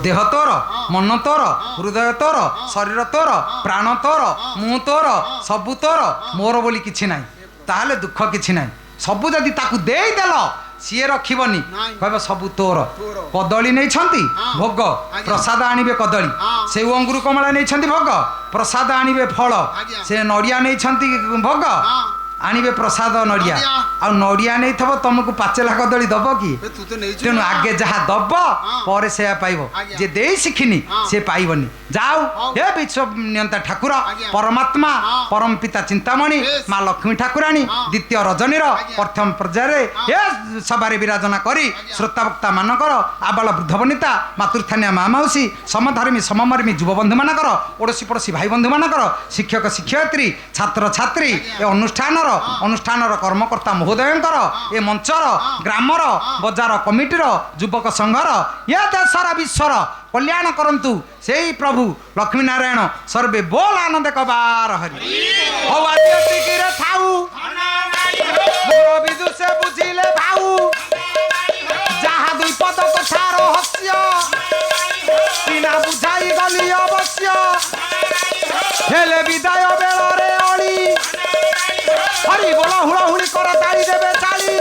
ଦେହ ତୋର ମନ ତୋର ହୃଦୟ ତୋର ଶରୀର ତୋର ପ୍ରାଣ ତୋର ମୁଁ ତୋର ସବୁ ତୋର ମୋର ବୋଲି କିଛି ନାହିଁ ତାହେଲେ ଦୁଃଖ କିଛି ନାହିଁ ସବୁ ଯଦି ତାକୁ ଦେଇଦେଲ ସିଏ ରଖିବନି କହିବ ସବୁ ତୋର କଦଳୀ ନେଇଛନ୍ତି ଭୋଗ ପ୍ରସାଦ ଆଣିବେ କଦଳୀ ସେଉ ଅଙ୍ଗୁରୁ କମଳା ନେଇଛନ୍ତି ଭୋଗ ପ୍ରସାଦ ଆଣିବେ ଫଳ ସେ ନଡ଼ିଆ ନେଇଛନ୍ତି ଭୋଗ ଆଣିବେ ପ୍ରସାଦ ନଡ଼ିଆ ଆଉ ନଡ଼ିଆ ନେଇଥିବ ତମକୁ ପାଚେଲା କଦଳୀ ଦବ କି ତେଣୁ ଆଗେ ଯାହା ଦବ ପରେ ସେୟା ପାଇବ ଯେ ଦେଇ ଶିଖିନି ସେ ପାଇବନି ଯାଉ ହେ ବିଶ୍ୱ ନିୟନ୍ତା ଠାକୁର ପରମାତ୍ମା ପରମ ପିତା ଚିନ୍ତାମଣି ମା ଲକ୍ଷ୍ମୀ ଠାକୁରାଣୀ ଦ୍ୱିତୀୟ ରଜନୀର ପ୍ରଥମ ପର୍ଯ୍ୟାୟରେ ଏ ସଭାରେ ବିରାଜନା କରି ଶ୍ରୋତାବକ୍ତା ମାନଙ୍କର ଆବାଳ ବୃଦ୍ଧ ବନିତା ମାତୃସ୍ଥାନୀୟ ମା ମାଉସୀ ସମଧର୍ମୀ ସମମର୍ମୀ ଯୁବବନ୍ଧୁମାନଙ୍କର ଓଡ଼ଶୀ ପଡ଼ୋଶୀ ଭାଇ ବନ୍ଧୁମାନଙ୍କର ଶିକ୍ଷକ ଶିକ୍ଷୟିତ୍ରୀ ଛାତ୍ରଛାତ୍ରୀ ଏ ଅନୁଷ୍ଠାନର କର୍ମକର୍ତ୍ତା ମହୋଦୟଙ୍କର ଏ ମଞ୍ଚର ଗ୍ରାମର ବଜାର କମିଟିର ଯୁବକ ସଂଘର ଏ ଦେଶର ବିଶ୍ୱର କଲ୍ୟାଣ କରନ୍ତୁ ସେଇ ପ୍ରଭୁ ଲକ୍ଷ୍ମୀ ନାରାୟଣ ସର୍ବେ ବୋଲ ଆନନ୍ଦ କବାର ହରି ହଉ ଆଜି ଏତିକିରେ ଥାଉ ମୋର ବିଦୁଷେ ବୁଝିଲେ ଭାଉ ଯାହା ଦୁଇ ପଦ କଥା ରହସ୍ୟ ସିନା ବୁଝାଇ ଗଲି ଅବଶ୍ୟ ହେଲେ ବିଦାୟ ବେଳରେ ଅଳି ହରି ବୋଲ ହୁଳହୁଳି କର ତାଳି ଦେବେ ତାଳି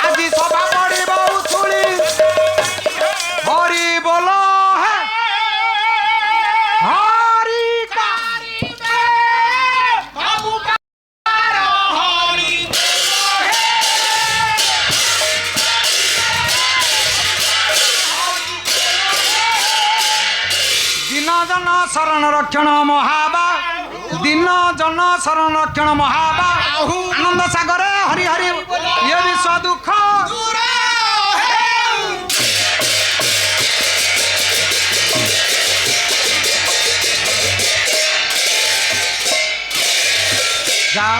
ଆଜି ସଭା ପଡ଼ିବ ଉଛୁଳି ହରି ବୋଲ ହରି ଦିନ ଜନ ଶରଣ ରକ୍ଷଣ ମହାବା ଦିନ ଜନ ଶରଣ ରକ୍ଷଣ ମହାବା ଆନନ୍ଦ ସାଗରେ ହରି ହରି ଇଏ ବିଶ୍ୱ ଦୁଃଖ ଯାଅ